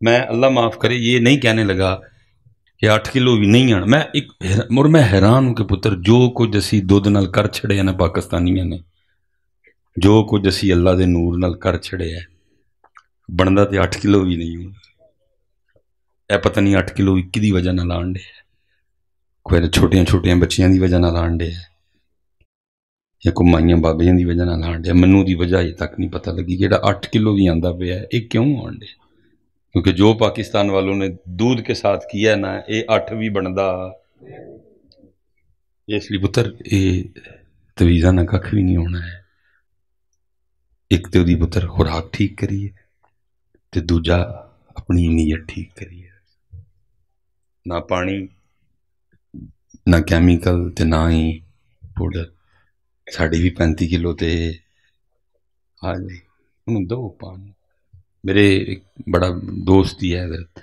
میں اللہ معاف کرے یہ نہیں کہنے لگا کہ 8 کلو بھی نہیں آنا. میں حیران ہوں کہ پتر جو کچھ اسی دودھ نال کر چھڑے نا پاکستانیاں نے، جو کچھ اسی اللہ دے نور نال کر چھڑے ہے، بندا تے 8 کلو بھی نہیں ہونا. اے پتہ نہیں 8 کلو کی وجہ نال آن ڈے، کوئی چھوٹیاں چھوٹیاں بچیاں دی وجہ نال آن ڈے یا کوئی مائیاں بابیاں دی وجہ نال آن ڈے. منو دی وجہ یہ تک نہیں پتہ لگی کہ 8 کلو بھی آندا پیا ہے یہ کیوں آن ڈے. کیونکہ جو پاکستان والوں نے دودھ کے ساتھ کیا ہے نا، یہ 8 بھی بندا. اس لیے پتر یہ تویزہ نہ کھ بھی نہیں ہونا ہے. ایک تو دی پتر خوراک ٹھیک کریے تے دوجا اپنی نیت ٹھیک کریے. نہ پانی نہ کیمیکل تے نہ ہی پاؤڈر. ساڑی بھی 35 کلو تے آ جائے انہوں دو پانی. میرے ایک بڑا دوست ہی ہے حضرت،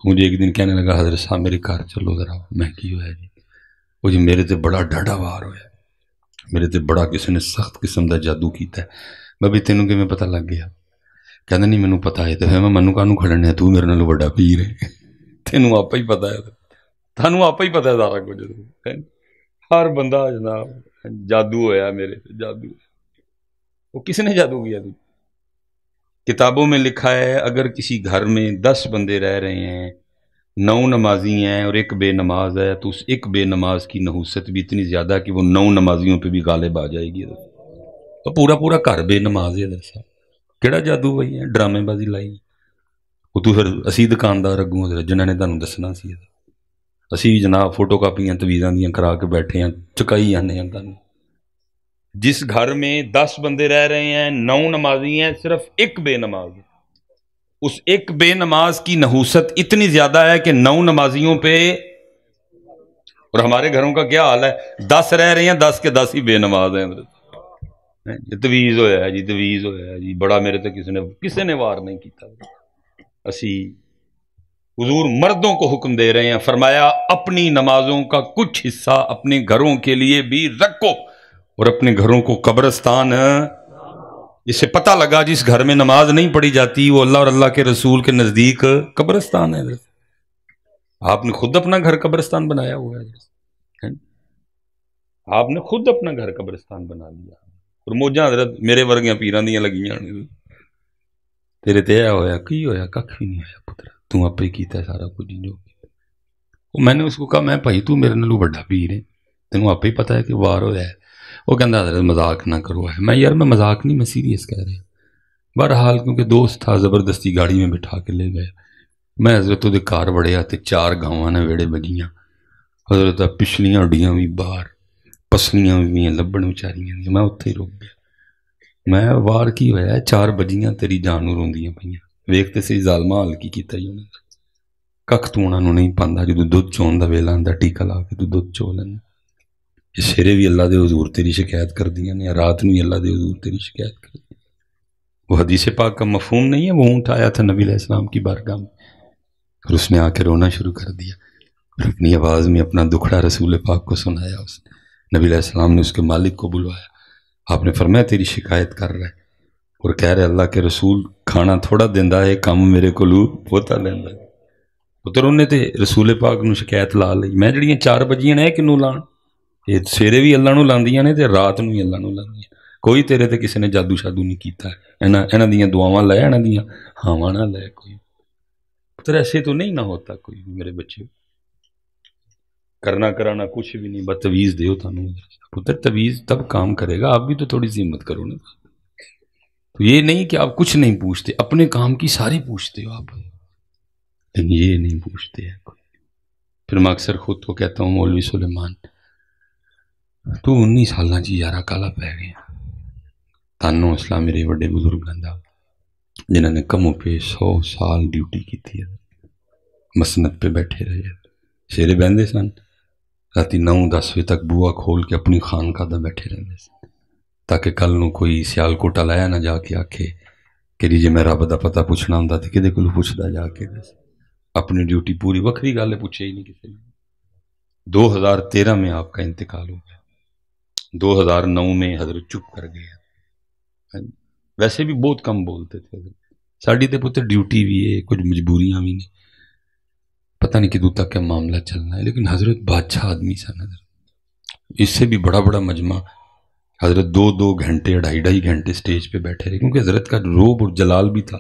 مجھے ایک دن کہنے لگا حضرت صاحب میرے گھر چلو ذرا. میں کی ہوا جی؟ وہ جی میرے تے بڑا ڈاڈا وار ہویا، میرے تے بڑا کسی نے سخت قسم دا جادو کیتا ہے. میں بھی تینوں کہ میں پتہ لگ گیا. کہنا نہیں مینوں پتہ ہے. تو پھر میں منو کانوں کھڑنے ہے، تو میرے نالوں بڑا پیر ہے، تینوں آپ ہی پتہ ہے، تھانوں آپ ہی پتہ ہے سارا کچھ. ہر بندہ جناب جادو ہویا میرے تے، جادو. وہ کس نے جادو کیا؟ کتابوں میں لکھا ہے اگر کسی گھر میں 10 بندے رہ رہے ہیں، 9 نمازی ہیں اور ایک بے نماز ہے، تو اس ایک بے نماز کی نحوست بھی اتنی زیادہ ہے کہ وہ 9 نمازیوں پہ بھی غالب آ جائے گی. تو پورا گھر بے نماز ہے. صاحب کیڑا جادو بھائی ہے؟ ڈرامے بازی لائی. وہ تو پھر اسی دکاندار اگوں جنہوں نے تمہیں دسنا سی. اسی جناب فوٹو کاپیاں تویزاں دیاں کرا کے بیٹھے ہیں، چکائی جانے ہیں تمہیں. جس گھر میں 10 بندے رہ رہے ہیں، 9 نمازی ہیں، صرف ایک بے نماز ہے. اس ایک بے نماز کی نحوست اتنی زیادہ ہے کہ 9 نمازیوں پہ. اور ہمارے گھروں کا کیا حال ہے؟ 10 رہ رہے ہیں، 10 کے 10 ہی بے نماز ہیں. تویز ہویا ہے جی، تویز ہویا ہے جی. بڑا میرے تو کسی نے وار نہیں کیتا. اسی حضور مردوں کو حکم دے رہے ہیں، فرمایا اپنی نمازوں کا کچھ حصہ اپنے گھروں کے لیے بھی رکھو اور اپنے گھروں کو قبرستان. اسے پتہ لگا جس گھر میں نماز نہیں پڑھی جاتی وہ اللہ اور اللہ کے رسول کے نزدیک قبرستان ہے. آپ نے خود اپنا گھر قبرستان بنایا ہوا ہے. آپ نے خود اپنا گھر قبرستان بنا لیا. اور موجاں حضرت میرے ورگیاں پیراں دیاں لگیاں تیرے تے ہویا کی ہویا؟ کھ بھی نہیں ہویا پتر، تو آپ ہی کیتا ہے سارا کچھ جو. میں نے اس کو کہا میں بھائی تو میرے نالوں بڑا پیر ہے، تینوں آپ ہی پتہ ہے کہ وار ہویا ہے. وہ کہندا حضرت مذاق نہ کرو ہے. میں یار میں مذاق نہیں، میں سیریس کہہ رہا. بہرحال کیونکہ دوست تھا زبردستی گاڑی میں بٹھا کے لے گئے. میں حضرت دے کار وڑیا تے 4 گاواں نے ویڑے بجیاں. حضرت پچھلیاں ڈیاں بھی باہر، پسلیاں بھی لبن بچاریاں. میں اتھے ہی رک گیا. میں وار کی ہویا ہے 4 بجیاں تیری جان نوں روندیاں پیاں. ویکھتے سی ظالمہ حل کی کیتا ہی انہوں نے. ککھ تو انہوں نے نہیں پاندا. جدوں دودھ چون دا ویلا آندا ٹیکا لا کے تو دودھ چو لینا. سیرے بھی اللہ دے حضور تیری شکایت کر دیاں نے، رات نو اللہ دے حضور تیری شکایت کر دی. وہ حدیث پاک کا مفہوم نہیں ہے. وہ اونٹ آیا تھا نبی علیہ السلام کی بارگاہ میں اور اس نے آ کے رونا شروع کر دیا اور اپنی آواز میں اپنا دکھڑا رسول پاک کو سنایا. اس نے نبی علیہ السلام نے اس کے مالک کو بلوایا. آپ نے فرمایا تیری شکایت کر رہا ہے اور کہہ رہے اللہ کے رسول کھانا تھوڑا دیندا ہے، کام میرے کو ہوتا لیندا ہے. پتر انہیں تے رسول پاک نو شکایت لا لئی. میں جڑیاں 4 بجیاں نے کنوں لان؟ یہ سیرے بھی اللہ نو لاندیاں نے تے رات نو ہی اللہ نو لاندیاں. کوئی تیرے تے کسی نے جادو شادو نہیں کیتا ہے. انہاں دیاں دعاواں لے، انہاں دیاں ہاواں نہ لے. کوئی پتر ایسے تو نہیں نہ ہوتا کوئی. میرے بچے کرنا کرانا کچھ بھی نہیں، بس تویز دیو تانوں. پتر تویز تب کام کرے گا. آپ بھی تو تھوڑی سی ہمت کرو نا. تو یہ نہیں کہ آپ کچھ نہیں پوچھتے، اپنے کام کی ساری پوچھتے ہو آپ، لیکن یہ نہیں پوچھتے ہیں کوئی. پھر میں اکثر خود کو کہتا ہوں مولوی سلیمان تو 19 سالاں جی یارہ کالا پہ گیا. تانوں اسلام میرے بڑے بزرگاں دا جنہوں نے کم و پہ 100 سال ڈیوٹی کی تھی، مسند پہ بیٹھے رہے. شیرے بہندے سن راتی 9-10 بجے تک بوا کھول کے اپنی خانقاہ دا بیٹھے رہتے سن تاکہ کل نو کوئی سیال کوٹا لایا نہ جا کے آکھے کہ جی میں رب دا پتہ پوچھنا ہوندا تے کدے کولوں پوچھدا جا کے. اپنی ڈیوٹی پوری. وکری گل ہے، پوچھے ہی نہیں کسی نے. 2013 میں آپ کا انتقال ہو گیا. 2009 میں حضرت چپ کر گئے. ویسے بھی بہت کم بولتے تھے. ساڑی تے پتر ڈیوٹی بھی ہے، کچھ مجبوریاں بھی نے، پتہ نہیں کدوں تک کیا معاملہ چلنا ہے، لیکن حضرت بادشاہ آدمی سن حضرت، اس سے بھی بڑا بڑا مجمع حضرت 2 گھنٹے 2.5 گھنٹے سٹیج پہ بیٹھے رہے، کیونکہ حضرت کا روب اور جلال بھی تھا،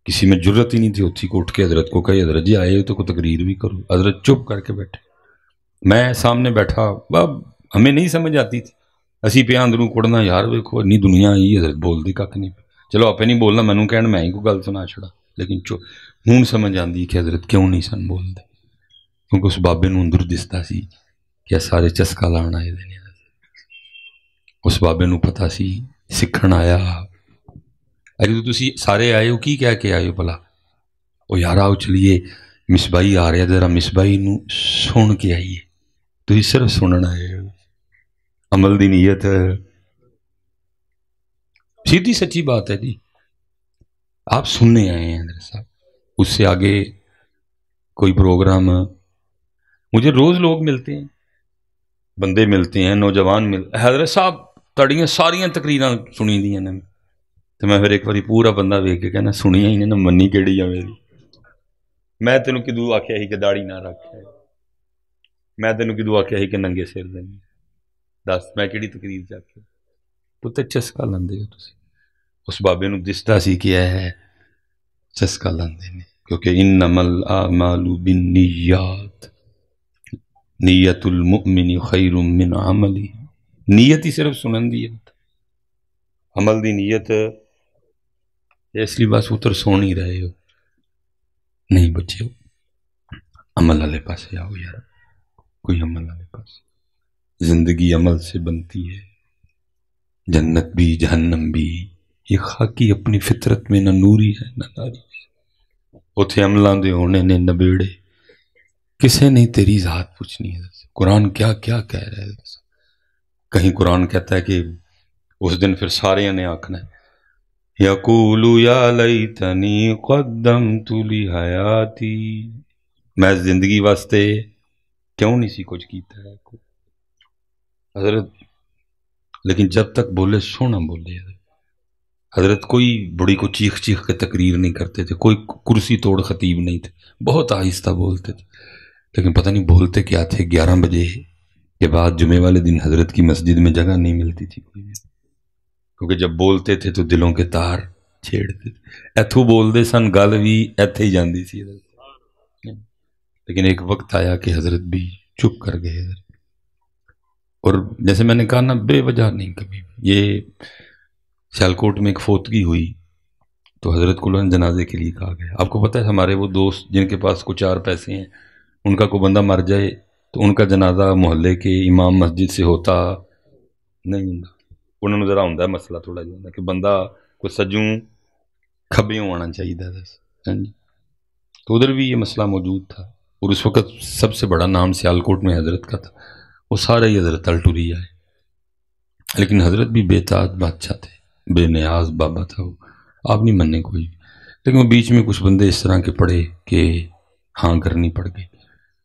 کسی میں جرت ہی نہیں تھی اٹھی کو اٹھ کے حضرت کو کہے حضرت جی آئے ہو تو کوئی تقریر بھی کرو، حضرت چپ کر کے بیٹھے، میں سامنے بیٹھا، ہمیں نہیں سمجھ آتی تھی، اسی پہ اندروں کڑنا یار ویکھو انی دنیا آئی، حضرت بول دی کک نہیں، چلو آپ نہیں بولنا مینوں کہن میں ہی کوئی گل سنا چھڑا، لیکن ہوں سمجھ آندی کہ حضرت کیوں نہیں سن بول دے، کیونکہ اس بابے نوں اندر دستا سی کہ سارے چسکا لان آئے دے، اس بابے نوں پتا سی سکھن آیا، ارے تو تسی سارے آئے ہو کی کہہ کے آئے ہو بھلا، وہ یار آؤ چلیے مصباحی آ رہا ذرا مصباحی نوں سن کے آئیے، تسی صرف سننا آئے ہو، عمل دی نیت سیدھی سچی بات ہے جی، آپ سننے آئے ہیں حضرت صاحب، اس سے آگے کوئی پروگرام، مجھے روز لوگ ملتے ہیں، بندے ملتے ہیں، نوجوان ملتے ہیں، حضرت صاحب تڑیاں ساریاں تقریراں سنی دیاں نے، تو میں پھر ایک باری پورا بندہ ویکھ کے کہنا سنیاں ہی نے منی کیڑی آ میری، میں تینوں کدوں آکھیا ہی کہ داڑھی نہ رکھ، میں تینوں کدوں آکھیا ہی کہ ننگے سر دیں، دس میں کیڑی تقریر چاہتی پتر چسکا لندے ہو تسی، اس بابے نوں دستا سی کیا ہے چسکا لندے نے، کیونکہ انما الاعمال بالنیات، نیت المؤمن خیر من عملی، نیت ہی صرف سنن دی ہے، عمل دی نیت، اس لیے بس اتر سو نہیں رہے ہو، نہیں بچے ہو، عمل والے پاسے آؤ یار، کوئی عمل والے پاس، زندگی عمل سے بنتی ہے، جنت بھی جہنم بھی، یہ خاکی اپنی فطرت میں نہ نوری ہے نہ ناری ہے، اتھے عملاں دے ہونے نے نبیڑے، کسے نہیں تیری ذات پوچھنی ہے، قرآن کیا کیا کہہ رہا ہے، کہیں قرآن کہتا ہے کہ اس دن پھر سارے نے آکھنا ہے یقول یا لیتنی قدمت لحیاتی، میں زندگی واسطے کیوں نہیں سی کچھ کیتا ہے حضرت، لیکن جب تک بولے سونا بولے حضرت، کوئی بڑی کو چیخ چیخ کے تقریر نہیں کرتے تھے، کوئی کرسی توڑ خطیب نہیں تھے، بہت آہستہ بولتے تھے، لیکن پتہ نہیں بولتے کیا تھے، 11 بجے کے بعد جمعے والے دن حضرت کی مسجد میں جگہ نہیں ملتی تھی کوئی، کیونکہ جب بولتے تھے تو دلوں کے تار چھیڑتے تھے، ایتھو بول دے سن گل بھی ایتھے ہی جاندی سی حضرت، لیکن ایک وقت آیا کہ حضرت بھی چپ کر گئے حضرت، اور جیسے میں نے کہا نا بے وجہ نہیں کبھی، یہ سیالکوٹ میں ایک فوتگی ہوئی تو حضرت کو جنازے کے لیے کہا گیا، آپ کو پتہ ہے ہمارے وہ دوست جن کے پاس کچھ 4 پیسے ہیں، ان کا کوئی بندہ مر جائے تو ان کا جنازہ محلے کے امام مسجد سے ہوتا نہیں ہوں، انہوں نے ذرا ہوں مسئلہ تھوڑا جہاں کہ بندہ کوئی سجوں کھبیوں آنا چاہیے تھا، تو ادھر بھی یہ مسئلہ موجود تھا، اور اس وقت سب سے بڑا نام سیالکوٹ میں حضرت کا تھا، وہ سارا ہی حضرت الٹوری آئے، لیکن حضرت بھی بے تاج بادشاہ تھے، بے نیاز بابا تھا وہ، آپ نہیں مننے کوئی، لیکن وہ بیچ میں کچھ بندے اس طرح کے پڑے کہ ہاں کرنی پڑ گئی،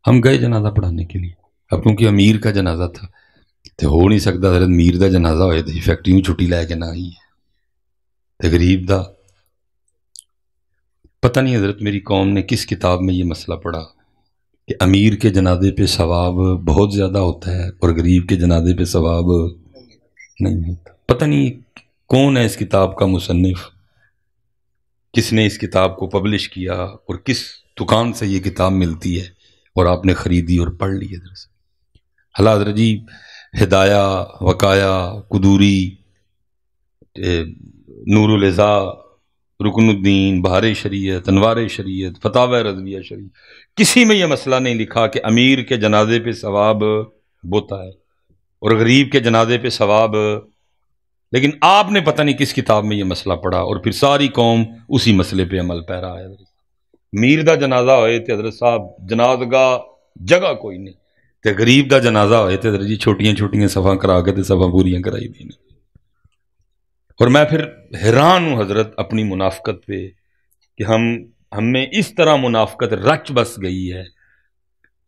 ہم گئے جنازہ پڑھانے کے لیے، اب کیونکہ امیر کا جنازہ تھا تو ہو نہیں سکتا حضرت میر دا جنازہ ہوئے تو فیکٹری میں چھٹی لے کے نہ ہی ہے، غریب دا پتہ نہیں حضرت میری قوم نے کس کتاب میں یہ مسئلہ پڑھا کہ امیر کے جنازے پہ ثواب بہت زیادہ ہوتا ہے اور غریب کے جنازے پہ ثواب نہیں ہوتا، پتہ نہیں کون ہے اس کتاب کا مصنف، کس نے اس کتاب کو پبلش کیا اور کس دکان سے یہ کتاب ملتی ہے اور آپ نے خریدی اور پڑھ لی حضرت، حالات حضرت جی ہدایہ، وقایا، قدوری، نور الازا، رکن الدین، بہار شریعت، انوار شریعت، فتاوی رضویہ شریعت، کسی میں یہ مسئلہ نہیں لکھا کہ امیر کے جنازے پہ ثواب ہوتا ہے اور غریب کے جنازے پہ ثواب، لیکن آپ نے پتہ نہیں کس کتاب میں یہ مسئلہ پڑھا اور پھر ساری قوم اسی مسئلے پہ عمل پیرا ہے، میر دا جنازہ ہوئے تے حضرت صاحب جنازگاہ جگہ کوئی نہیں، تے غریب دا جنازہ ہوئے تے حضرت جی چھوٹیاں چھوٹیاں صفاں کرا کے تے صفاں پوریاں کرائی دی، اور میں پھر حیران ہوں حضرت اپنی منافقت پہ کہ ہم میں اس طرح منافقت رچ بس گئی ہے،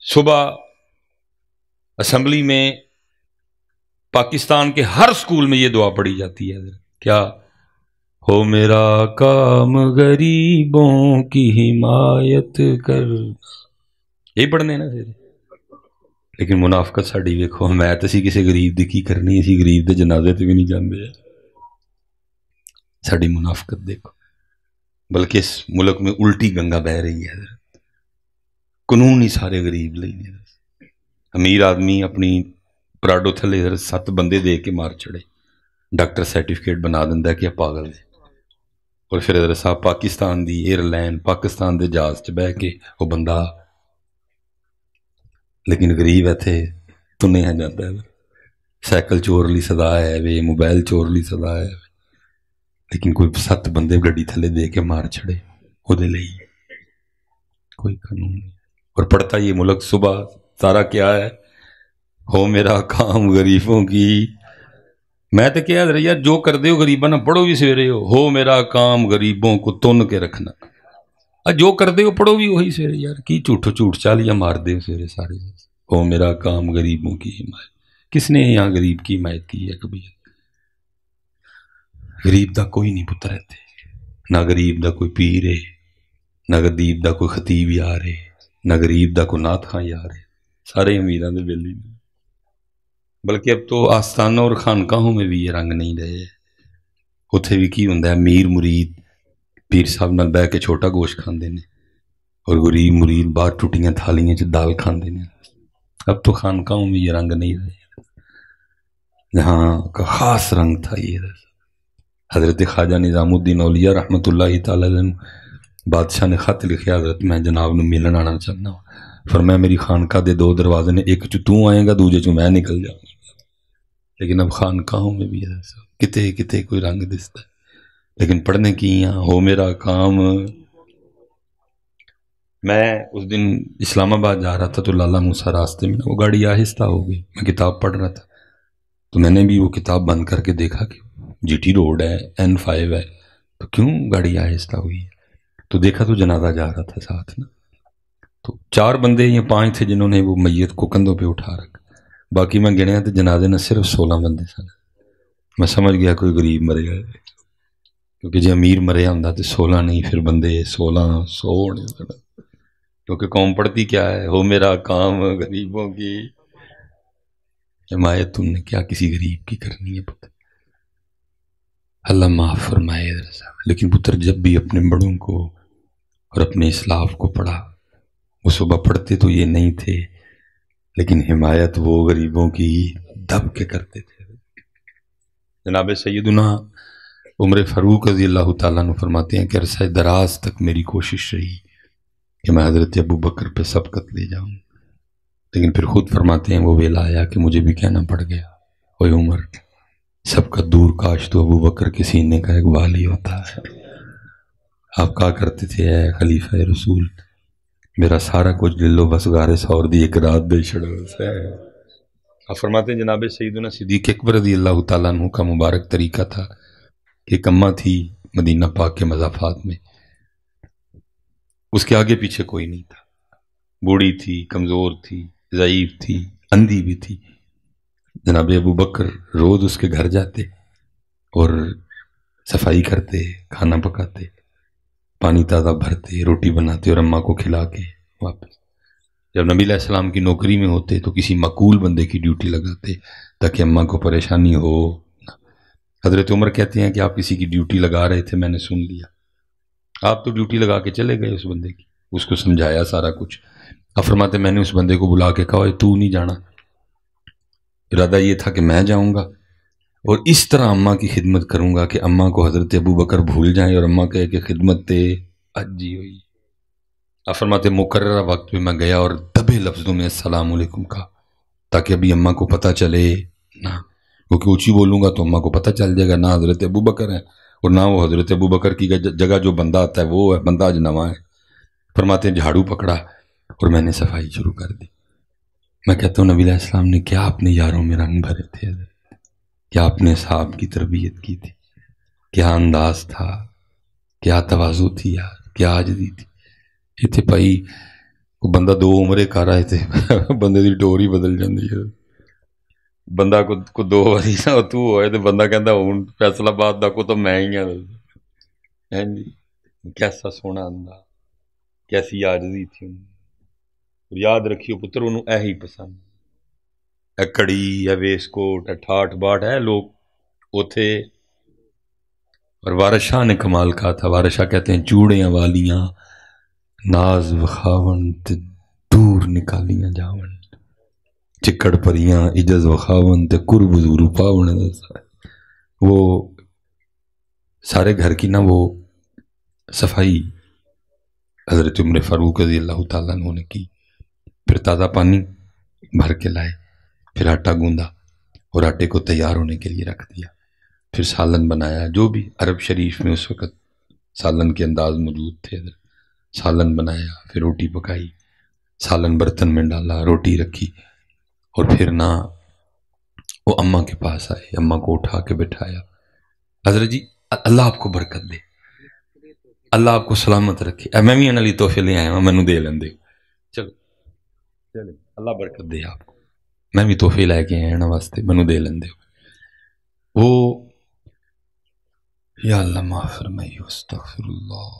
صبح اسمبلی میں پاکستان کے ہر سکول میں یہ دعا پڑھی جاتی ہے حضرت، کیا ہو میرا کام غریبوں کی حمایت کر. یہ پڑھنے نا پھر. لیکن منافقت ساڈی ویکھو، حمایت اسی کسی غریب دی کی کرنی، اسی غریب دے جنازے تے بھی نہیں جاندے. ساڈی منافقت دیکھو. بلکہ اس ملک میں الٹی گنگا بہ رہی ہے. قانون ہی سارے غریب لئی نے. امیر آدمی اپنی پراڈو تھلے 7 بندے دے کے مار چڑے، ڈاکٹر سرٹیفکیٹ بنا دیندا ہے کہ پاگل ہے. اور پھر حضرت صاحب پاکستان دی ایئر لائن پاکستان دے جہاز چ بہ کے وہ بندہ، لیکن غریب اتنے تنیا جاتا ہے. سائیکل چور لی سزا ہے وے، موبائل چور لی سزا ہے، لیکن کوئی 7 بندے گڈی تھلے دے کے مار چھڑے، وہ دے لئی کوئی قانون نہیں. اور پڑھتا یہ ملک صبح سارا کیا ہے، ہو میرا کام غریبوں کی. میں تو کیا یار جو کر دے ہو غریباں نہ پڑھو بھی سویرے ہو میرا کام غریبوں کو تن کے رکھنا. جو کر دے ہو پڑھو بھی وہی سویرے. یار کی جھوٹ چالیاں مار دے سویرے سارے. ہو میرا کام غریبوں کی حمایت. کس نے یہاں غریب کی حمایت کی ہے کبھی؟ غریب دا کوئی نہیں پتر رہتے، نہ غریب دا کوئی پیر ہے، نہ غریب دا کوئی خطیب یار ہے، نہ غریب دا کوئی نعت خاں یار ہے. سارے امیراں دے بیلی. بلکہ اب تو آستانوں اور خانقاہوں میں بھی یہ رنگ نہیں رہے. اتھے بھی کی ہوندا ہے، امیر مرید پیر صاحب نال بہ کے چھوٹا گوشت کھاندے نے اور غریب مرید باہر ٹوٹیاں تھالیاں چ دال کھاندے نے. اب تو خانقاہوں میں یہ رنگ نہیں رہے. یہاں کا خاص رنگ تھا یہ. حضرت خواجہ نظام الدین اولیاء رحمۃ اللہ تعالی علیہ بادشاہ نے خط لکھیا، حضرت میں جناب نو ملن آنا چاہنا ہوں. فرمایا میری خانقاہ دے 2 دروازے نے، ایک چ تو آئے گا دوجے چ میں نکل جاؤں گا. لیکن اب خانقاہوں میں بھی کتے کتے کوئی رنگ دستا ہے. لیکن پڑھنے کی یہاں ہو میرا کام. میں اس دن اسلام آباد جا رہا تھا تو لالا موسیٰ راستے میں وہ گاڑی آہستہ ہو گئی. میں کتاب پڑھ رہا تھا تو میں نے بھی وہ کتاب بند کر کے دیکھا کہ جی ٹی روڈ ہے، N5 ہے، تو کیوں گاڑی آہستہ ہوئی ہے؟ تو دیکھا تو جنازہ جا رہا تھا ساتھ نا. تو 4 بندے یا 5 تھے جنہوں نے وہ میت کو کندھوں پہ اٹھا رکھا. باقی میں گنیا تو جنازے میں صرف 16 بندے سن. میں سمجھ گیا کوئی غریب مرے گا، کیونکہ جی امیر مریا ہوں تو 16 نہیں، پھر بندے 1600 ہونے. کیونکہ قوم پڑھتی کیا ہے، ہو میرا کام غریبوں کی حمایت. تم نے کیا کسی غریب کی کرنی ہے پتر؟ اللہ معاف فرمائے. لیکن پتر جب بھی اپنے بڑوں کو اور اپنے اسلاف کو پڑھا، وہ صبح پڑھتے تو یہ نہیں تھے، لیکن حمایت وہ غریبوں کی دب کے کرتے تھے. جناب سیدنا عمر فاروق رضی اللہ تعالیٰ عنہ فرماتے ہیں کہ عرصہ دراز تک میری کوشش رہی کہ میں حضرت ابو بکر پہ سبقت لے جاؤں، لیکن پھر خود فرماتے ہیں وہ ویلا آیا کہ مجھے بھی کہنا پڑ گیا، اوے عمر سبقت دور کاش تو ابو بکر کے سینے کا ایک والی ہوتا ہے. آپ کہا کرتے تھے اے خلیفہ رسول میرا سارا کچھ لے لو بس غار ثور دی ایک رات دے چھڑو. آپ فرماتے ہیں جناب سیدنا صدیق اکبر رضی اللہ تعالیٰ عنہ کا مبارک طریقہ تھا کہ ایک اماں تھی مدینہ پاک کے مضافات میں، اس کے آگے پیچھے کوئی نہیں تھا، بوڑھی تھی، کمزور تھی، ضعیف تھی، اندھی بھی تھی. جناب ابو بکر روز اس کے گھر جاتے اور صفائی کرتے، کھانا پکاتے، پانی تازہ بھرتے، روٹی بناتے اور اماں کو کھلا کے واپس. جب نبی علیہ السلام کی نوکری میں ہوتے تو کسی مقبول بندے کی ڈیوٹی لگاتے تاکہ اماں کو پریشانی ہو. حضرت عمر کہتے ہیں کہ آپ کسی کی ڈیوٹی لگا رہے تھے، میں نے سن لیا. آپ تو ڈیوٹی لگا کے چلے گئے اس بندے کی، اس کو سمجھایا سارا کچھ. آپ فرماتے میں نے اس بندے کو بلا کے کہا تو نہیں جانا. ارادہ یہ تھا کہ میں جاؤں گا اور اس طرح اماں کی خدمت کروں گا کہ اماں کو حضرت ابو بکر بھول جائیں اور اماں کہے کہ خدمت تے اجی ہوئی. آپ فرماتے مقررہ وقت پہ میں گیا اور دبے لفظوں میں السلام علیکم کہا تاکہ ابھی اماں کو پتہ چلے نہ، کیونکہ اونچی بولوں گا تو اماں کو پتہ چل جائے گا نہ حضرت ابو بکر ہے اور نہ وہ حضرت ابو بکر کی جگہ جو بندہ آتا ہے وہ ہے، بندہ اجنبی ہے. فرماتے ہیں جھاڑو پکڑا اور میں نے صفائی شروع کر دی. میں کہتا ہوں نبی علیہ السلام نے کیا اپنے یاروں میں رنگ بھرے تھے، کیا اپنے صحاب کی تربیت کی تھی، کیا انداز تھا، کیا تواضع تھی یار، کیا عاجزی تھی. یہ تھے بھائی وہ بندہ 2 عمرے کر رہے تھے بندے دی ڈور ہی بدل جاندی ہے. بندہ کو 2 واری نہ تو ہوئے تو بندہ کہندا ہن فیصل آباد دا کو تو میں ہی ہاں. جی کیسا سونا انداز، کیسی عاجزی تھی ان میں۔ یاد رکھیو پتر انہوں اے ہی پسند، اے کڑی اے ویس کوٹ اے ٹھاٹ باٹ ہے لوگ اوتھے۔ اور وارث شاہ نے کمال کہا تھا، وارث شاہ کہتے ہیں چوڑیاں والیاں ناز وخاون تے دور نکالیاں جاون، چکڑ پریاں عجز وخاون تے قرب حضور پاون۔ وہ سارے گھر کی نا وہ صفائی حضرت عمر فاروق رضی اللہ تعالیٰ عنہ نے کی، پھر تازہ پانی بھر کے لائے، پھر آٹا گوندا اور آٹے کو تیار ہونے کے لیے رکھ دیا، پھر سالن بنایا، جو بھی عرب شریف میں اس وقت سالن کے انداز موجود تھے، سالن بنایا، پھر روٹی پکائی، سالن برتن میں ڈالا، روٹی رکھی، اور پھر نہ وہ اماں کے پاس آئے، اماں کو اٹھا کے بٹھایا، حضرت جی اللہ آپ کو برکت دے، اللہ آپ کو سلامت رکھے، میں بھی انہوں نے تحفے لے آیا ہوں، مینوں دے لیندے، چلو چلو اللہ برکت دے آپ کو، میں بھی تحفے لے کے آیا واسطے، مینوں دے لیندے۔ وہ یا اللہ معاف فرمائیے، استغفر اللہ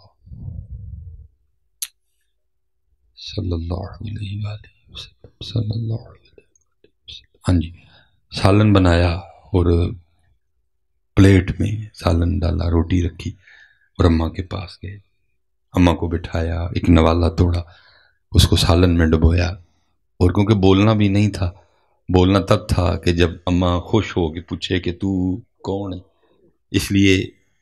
صلی اللہ علیہ وآلہ وسلم، صلی اللہ علیہ وسلم۔ ہاں جی، سالن بنایا اور پلیٹ میں سالن ڈالا، روٹی رکھی اور اماں کے پاس گئے، اماں کو بٹھایا، ایک نوالا توڑا، اس کو سالن میں ڈبویا، اور کیونکہ بولنا بھی نہیں تھا، بولنا تب تھا کہ جب اماں خوش ہو کے پوچھے کہ تو کون ہے، اس لیے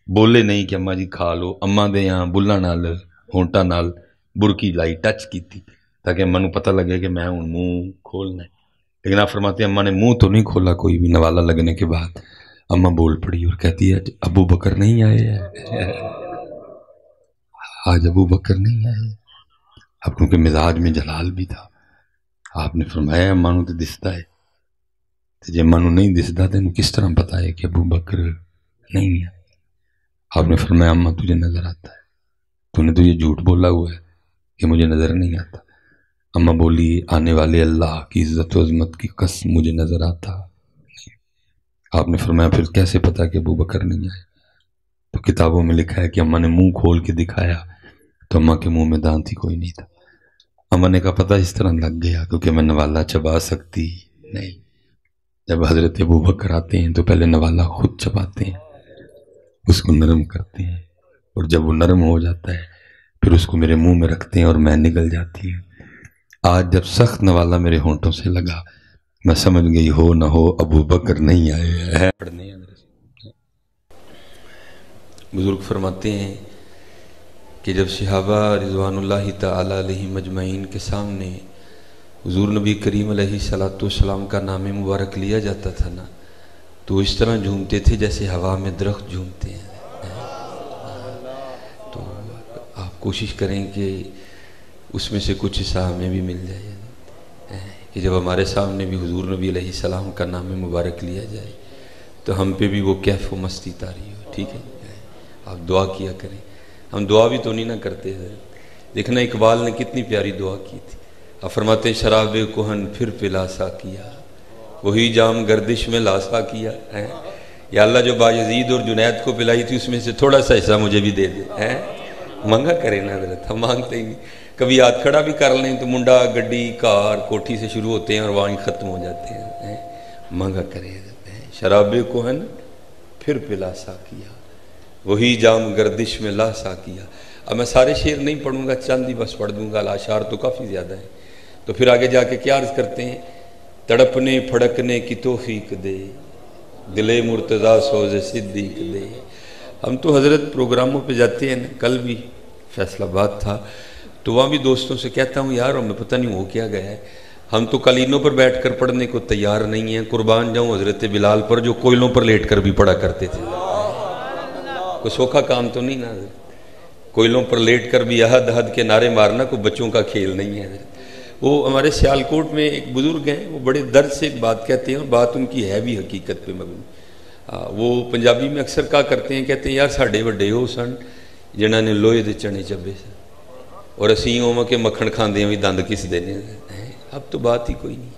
بولے نہیں کہ اماں جی کھا لو، اماں دے یہاں بلّا نال ہونٹا نال برکی لائی، ٹچ کی تھی تاکہ اماں نو پتہ لگے کہ میں ہوں منہ کھولنا ہے، لیکن آپ فرماتے ہیں اماں نے منہ تو نہیں کھولا کوئی بھی، نوالا لگنے کے بعد اماں بول پڑی اور کہتی ہے ابو بکر نہیں آئے ہیں، آج ابو بکر نہیں آئے، اب کیونکہ مزاج میں جلال بھی تھا، آپ نے فرمایا اماں نو تو دستا ہے، جی اماں نو نہیں دستا تو انہوں کس طرح پتا ہے کہ ابو بکر نہیں ہے؟ آپ نے فرمایا اماں تجھے نظر آتا ہے، تو نے تو یہ جھوٹ بولا ہوا ہے کہ مجھے نظر نہیں آتا۔ اماں بولی آنے والے اللہ کی عزت و عظمت کی قسم مجھے نظر آتا نہیں۔ آپ نے فرمایا پھر کیسے پتا کہ ابو بکر نہیں آئے؟ تو کتابوں میں لکھا ہے کہ اماں نے منہ کھول کے دکھایا تو اماں کے منہ میں دانت ہی کوئی نہیں تھا۔ اماں نے کہا پتہ اس طرح لگ گیا کیونکہ میں نوالا چبا سکتی نہیں، جب حضرت ابو بکر آتے ہیں تو پہلے نوالا خود چباتے ہیں، اس کو نرم کرتے ہیں، اور جب وہ نرم ہو جاتا ہے پھر اس کو میرے منہ میں رکھتے ہیں اور میں نگل جاتی ہے۔ آج جب سخت نوالا میرے ہونٹوں سے لگا میں سمجھ گئی ہو نہ ہو ابو بکر نہیں آئے ہیں۔ بزرگ فرماتے ہیں کہ جب صحابہ رضوان اللہ تعالی علیہ مجمعین کے سامنے حضور نبی کریم علیہ السلام کا نام مبارک لیا جاتا تھا نا، تو اس طرح جھومتے تھے جیسے ہوا میں درخت جھومتے ہیں۔ تو آپ کوشش کریں کہ اس میں سے کچھ حصہ ہمیں بھی مل جائے کہ جب ہمارے سامنے بھی حضور نبی علیہ السلام کا نام مبارک لیا جائے تو ہم پہ بھی وہ کیف و مستی طاری ہو، ٹھیک ہے؟ آپ دعا کیا کریں، ہم دعا بھی تو نہیں نہ کرتے ہیں۔ دیکھنا اقبال نے کتنی پیاری دعا کی تھی، آپ فرماتے ہیں شراب کہن پھر پلاسا کیا، وہی جام گردش میں لاسا کیا ہے، یا اللہ جو باجزید اور جنید کو پلائی تھی اس میں سے تھوڑا سا حصہ مجھے بھی دے دے، مانگا کرے نا حضرت، ہم مانگتے ہی نہیں، کبھی ہاتھ کھڑا بھی کر لیں تو منڈا گڈی کار کوٹھی سے شروع ہوتے ہیں اور وہاں ختم ہو جاتے ہیں، مانگا کرے شراب کہن پھر پلاسا کیا، وہی جام گردش میں لاسا کیا۔ اب میں سارے شعر نہیں پڑھوں گا، چند ہی بس پڑھ دوں گا، الاشعار تو کافی زیادہ ہیں، تو پھر آگے جا کے کیا عرض کرتے ہیں، تڑپنے پھڑکنے کی توفیق دے، دل مرتضیٰ سوز صدیق دے۔ ہم تو حضرت پروگراموں پہ جاتے ہیں، کل بھی فیصل آباد تھا تو وہاں بھی دوستوں سے کہتا ہوں یار ہمیں پتہ نہیں ہو کیا گیا ہے، ہم تو قالینوں پر بیٹھ کر پڑھنے کو تیار نہیں ہیں، قربان جاؤں حضرت بلال پر جو کوئلوں پر لیٹ کر بھی پڑھا کرتے تھے، کوئی سوکھا کام تو نہیں نا، کوئلوں پر لیٹ کر بھی احد احد کے نعرے مارنا کوئی بچوں کا کھیل نہیں ہے۔ وہ ہمارے سیالکوٹ میں ایک بزرگ ہیں، وہ بڑے درد سے ایک بات کہتے ہیں اور بات ان کی ہے بھی حقیقت پہ مبنی، وہ پنجابی میں اکثر کہا کرتے ہیں، کہتے ہیں یار ساڈے وڈے ہو سن جنہاں نے لوہے دے چنے چبے سن اور اسی اوواں کے مکھن کھاندے بھی دند کس دینے، اب تو بات ہی کوئی نہیں۔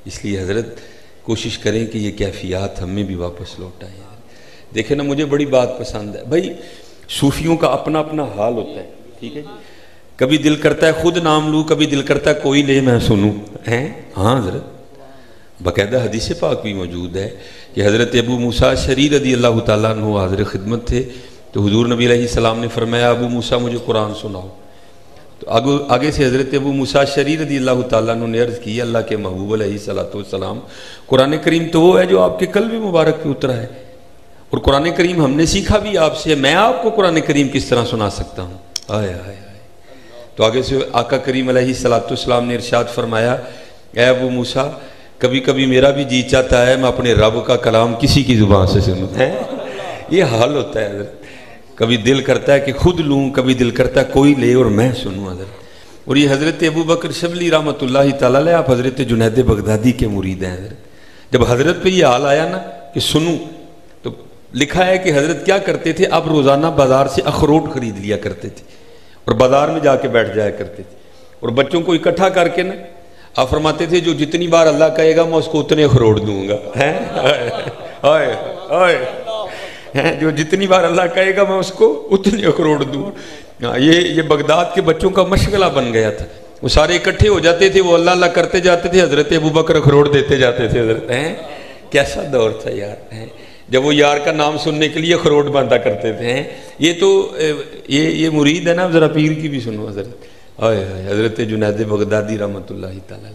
اس لیے حضرت کوشش کریں کہ یہ کیفیات ہمیں بھی واپس لوٹ آئیں۔ دیکھیں نا مجھے بڑی بات پسند ہے بھائی، صوفیوں کا اپنا اپنا حال ہوتا ہے، ٹھیک ہے جی. کبھی دل کرتا ہے خود نام لوں، کبھی دل کرتا ہے کوئی لے میں سنوں. ہاں حضرت باقاعدہ حدیث پاک بھی موجود ہے کہ حضرت ابو موسیٰ اشعری رضی اللہ تعالیٰ عنہ حاضر خدمت تھے، تو حضور نبی علیہ السلام نے فرمایا ابو موسیٰ مجھے قرآن سناؤ. تو آگے سے حضرت ابو موسیٰ اشعری رضی اللہ تعالیٰ عنہ نے عرض کی اللہ کے محبوب علیہ السلام، قرآن کریم تو وہ ہے جو آپ کے قلب مبارک پہ اترا ہے، اور قرآن کریم ہم نے سیکھا بھی آپ سے، میں آپ کو قرآن کریم کس طرح سنا سکتا ہوں. آئے آئے آئے. تو آگے سے آقا کریم علیہ السلام نے ارشاد فرمایا اے ابو موسیٰ کبھی کبھی میرا بھی جی چاہتا ہے میں اپنے رب کا کلام کسی کی زبان سے سنوں. یہ حال ہوتا ہے حضرت، کبھی دل کرتا ہے کہ خود لوں، کبھی دل کرتا ہے کوئی لے اور میں سنوں حضرت. اور یہ حضرت ابو بکر شبلی رحمۃ اللہ تعالیٰ علیہ، آپ حضرت جنید بغدادی کے مرید ہیں حضرت. جب حضرت پہ یہ حال آیا نا کہ سنوں، تو لکھا ہے کہ حضرت کیا کرتے تھے، اب روزانہ بازار سے اخروٹ خرید لیا کرتے تھے اور بازار میں جا کے بیٹھ جایا کرتے تھے، اور بچوں کو اکٹھا کر کے نا آپ فرماتے تھے جو جتنی بار اللہ کہے گا میں اس کو اتنے اخروٹ دوں گا. جو جتنی بار اللہ کہے گا میں اس کو اتنے اخروٹ دوں. یہ بغداد کے بچوں کا مشغلہ بن گیا تھا، وہ سارے اکٹھے ہو جاتے تھے، وہ اللہ اللہ کرتے جاتے تھے، حضرت ابو بکر اخروٹ دیتے جاتے تھے. حضرت کیسا دور تھا یار، جب وہ یار کا نام سننے کے لیے اخروٹ باندھا کرتے تھے. یہ تو یہ مرید ہے نا، ذرا پیر کی بھی سنو حضرت. حضرت جنید بغدادی رحمۃ اللہ تعالیٰ.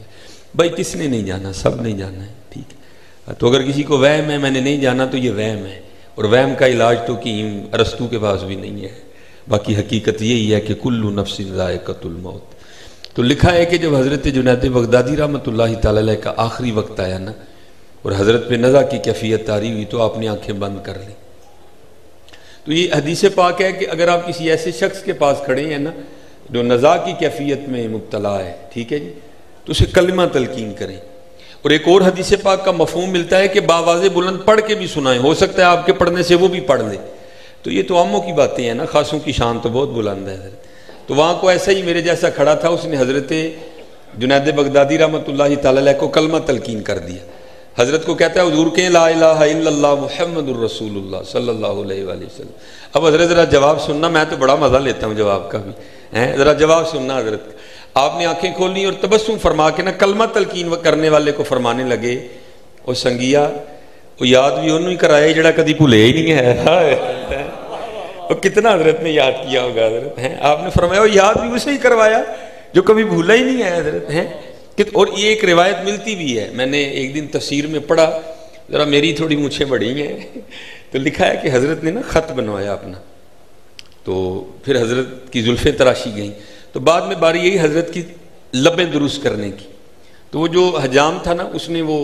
بھائی کس نے نہیں جانا، سب نے جانا ہے، ٹھیک ہے. تو اگر کسی کو وہم ہے میں نے نہیں جانا تو یہ وہم ہے، اور وہم کا علاج تو کہیں ارسطو کے پاس بھی نہیں ہے. باقی حقیقت یہی ہے کہ کل نفس ذائقۃ الموت. تو لکھا ہے کہ جب حضرت جنید بغدادی رحمۃ اللہ تعالیٰ علیہ کا آخری وقت آیا نا اور حضرت پہ نزع کی کیفیت طاری ہوئی تو آپ نے آنکھیں بند کر لیں. تو یہ حدیث پاک ہے کہ اگر آپ کسی ایسے شخص کے پاس کھڑے ہیں نا جو نزع کی کیفیت میں مبتلا ہے، ٹھیک ہے جی، تو اسے کلمہ تلقین کریں. اور ایک اور حدیث پاک کا مفہوم ملتا ہے کہ باواز بلند پڑھ کے بھی سنائیں، ہو سکتا ہے آپ کے پڑھنے سے وہ بھی پڑھ لے. تو یہ تو عاموں کی باتیں ہیں نا، خاصوں کی شان تو بہت بلند ہے حضرت. تو وہاں کو ایسا ہی میرے جیسا کھڑا تھا، اس نے حضرت جنید بغدادی رحمۃ اللہ تعالیٰ علیہ کو کلمہ تلقین کر دیا. حضرت کو کہتا ہے حضور کہیں لا الہ الا اللہ محمد الرسول اللہ صلی اللہ علیہ وآلہ وسلم. اب حضرت ذرا جواب سننا، میں تو بڑا مزہ لیتا ہوں جواب کا بھی، ذرا جواب سننا. حضرت آپ نے آنکھیں کھولی اور تبسم فرما کے نا کلمہ تلقین کرنے والے کو فرمانے لگے او سنگیا وہ یاد بھی انہوں ہی کرایا جڑا کدی بھولے ہی نہیں ہے. اور کتنا حضرت نے یاد کیا ہوگا حضرت. آپ نے فرمایا وہ یاد بھی اسے ہی کروایا جو کبھی بھولا ہی نہیں ہے حضرت. اور یہ ایک روایت ملتی بھی ہے، میں نے ایک دن تفسیر میں پڑھا، ذرا میری تھوڑی مونچھیں بڑی ہیں، تو لکھا ہے کہ حضرت نے نا خط بنوایا اپنا، تو پھر حضرت کی زلفیں تراشی گئیں، تو بعد میں باری یہی حضرت کی لبیں درست کرنے کی. تو وہ جو حجام تھا نا اس نے وہ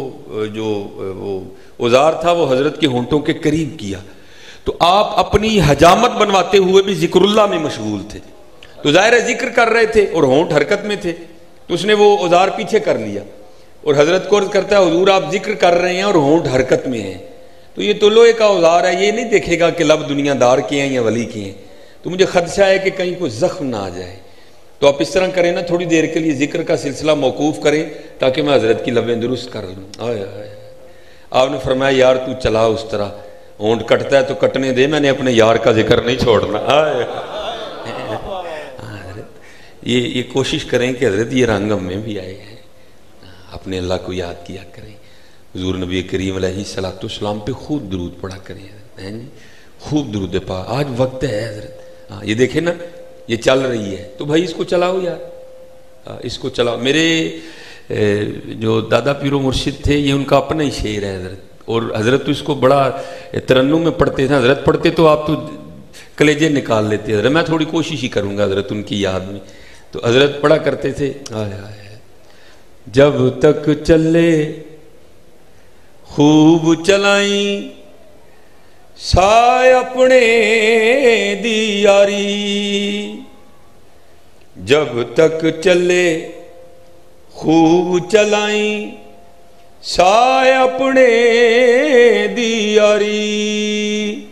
اوزار تھا وہ حضرت کے ہونٹوں کے قریب کیا. تو آپ اپنی حجامت بنواتے ہوئے بھی ذکر اللہ میں مشغول تھے، تو ظاہر ہے ذکر کر رہے تھے اور ہونٹ حرکت میں تھے، تو اس نے وہ اوزار پیچھے کر لیا اور حضرت کو عرض کرتا ہے حضور آپ ذکر کر رہے ہیں اور ہونٹ حرکت میں ہیں، تو یہ تو لوہے کا اوزار ہے، یہ نہیں دیکھے گا کہ لب دنیا دار کے ہیں یا ولی کے ہیں، تو مجھے خدشہ ہے کہ کہیں کوئی زخم نہ آ جائے. تو آپ اس طرح کریں نا، تھوڑی دیر کے لیے ذکر کا سلسلہ موقوف کریں تاکہ میں حضرت کی لبیں درست کر لوں. آپ نے فرمایا یار تو چلا اس طرح، ہونٹ کٹتا ہے تو کٹنے دے، میں نے اپنے یار کا ذکر نہیں چھوڑنا. یہ کوشش کریں کہ حضرت یہ رنگ ہم میں بھی آئے ہیں، اپنے اللہ کو یاد کیا کریں، حضور نبی کریم علیہ السلام پہ خوب درود پڑھا کریں، خوب درود پا. آج وقت ہے حضرت، یہ دیکھیں نا یہ چل رہی ہے تو بھائی اس کو چلاؤ یار، اس کو چلاؤ. میرے جو دادا پیر و مرشد تھے یہ ان کا اپنا ہی شعر ہے حضرت، اور حضرت تو اس کو بڑا ترنم میں پڑھتے تھے. حضرت پڑھتے تو آپ تو کلیجے نکال لیتے حضرت، میں تھوڑی کوشش ہی کروں گا حضرت ان کی یاد میں. تو حضرت پڑھا کرتے تھے جب تک چلے خوب چلائیں سائے اپنے دی یاری، جب تک چلے خوب چلائیں سائے اپنے دی یاری،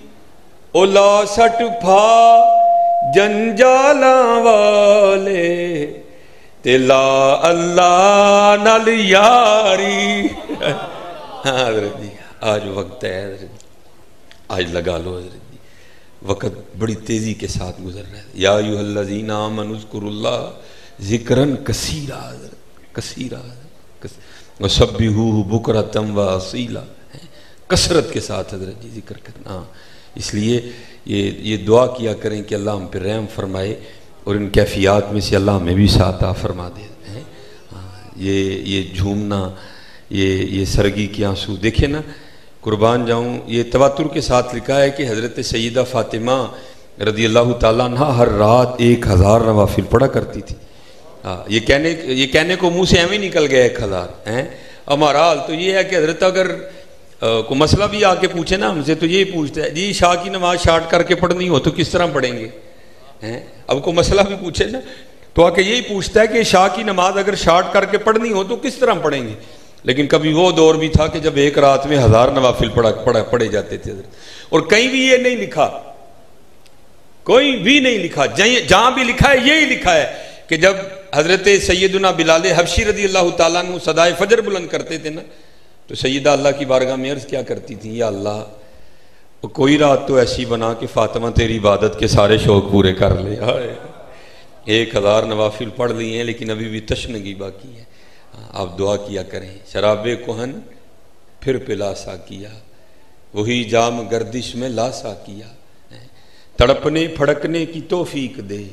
اولا سٹ پھا جنجالاں والے تے لا اللہ نال یاری. حضرت جی آج وقت ہے حضرت، آج لگا لو حضرت جی. وقت بڑی تیزی کے ساتھ گزر رہا ہے. یا ایھا الذین آمنوا اذکروا اللہ ذکرن کثیرا، کثیرا وسبحوہ بکرۃ واصیلا، کثرت کے ساتھ حضرت جی ذکر کرنا. اس لیے یہ دعا کیا کریں کہ اللہ ہم پہ رحم فرمائے اور ان کیفیات میں سے اللہ ہمیں بھی ساتھ عطا فرما دے. یہ جھومنا، یہ سرگی کے آنسو، دیکھیں نا، قربان جاؤں، یہ تواتر کے ساتھ لکھا ہے کہ حضرت سیدہ فاطمہ رضی اللہ تعالیٰ عنہ ہر رات 1000 نوافل پڑھا کرتی تھی. یہ کہنے کو منہ سے ایویں نکل گیا 1000. ہمارا حال تو یہ ہے کہ حضرت اگر کوئی مسئلہ بھی آ کے پوچھے نا ہم سے تو یہی پوچھتا ہے جی شاہ کی نماز شارٹ کر کے پڑھنی ہو تو کس طرح پڑھیں گے. اب کوئی مسئلہ بھی پوچھے نا تو آ کے یہی پوچھتا ہے کہ شاہ کی نماز اگر شارٹ کر کے پڑھنی ہو تو کس طرح پڑھیں گے. لیکن کبھی وہ دور بھی تھا کہ جب ایک رات میں 1000 نوافل پڑھے جاتے تھے. اور کہیں بھی یہ نہیں لکھا، کوئی بھی نہیں لکھا، جہاں بھی لکھا ہے یہی لکھا ہے کہ جب حضرت سیدنا بلال حبشی رضی اللہ تعالیٰ عنہ صدائے فجر بلند کرتے تھے نا تو سیدہ اللہ کی بارگاہ میں عرض کیا کرتی تھی، یا اللہ کوئی رات تو ایسی بنا کہ فاطمہ تیری عبادت کے سارے شوق پورے کر لے. 1000 نوافل پڑھ لیے ہیں لیکن ابھی بھی تشنگی باقی ہے. آپ دعا کیا کریں، شراب کہن پھر پلا سا کیا، وہی جام گردش میں لا سا کیا، تڑپنے پھڑکنے کی توفیق دے،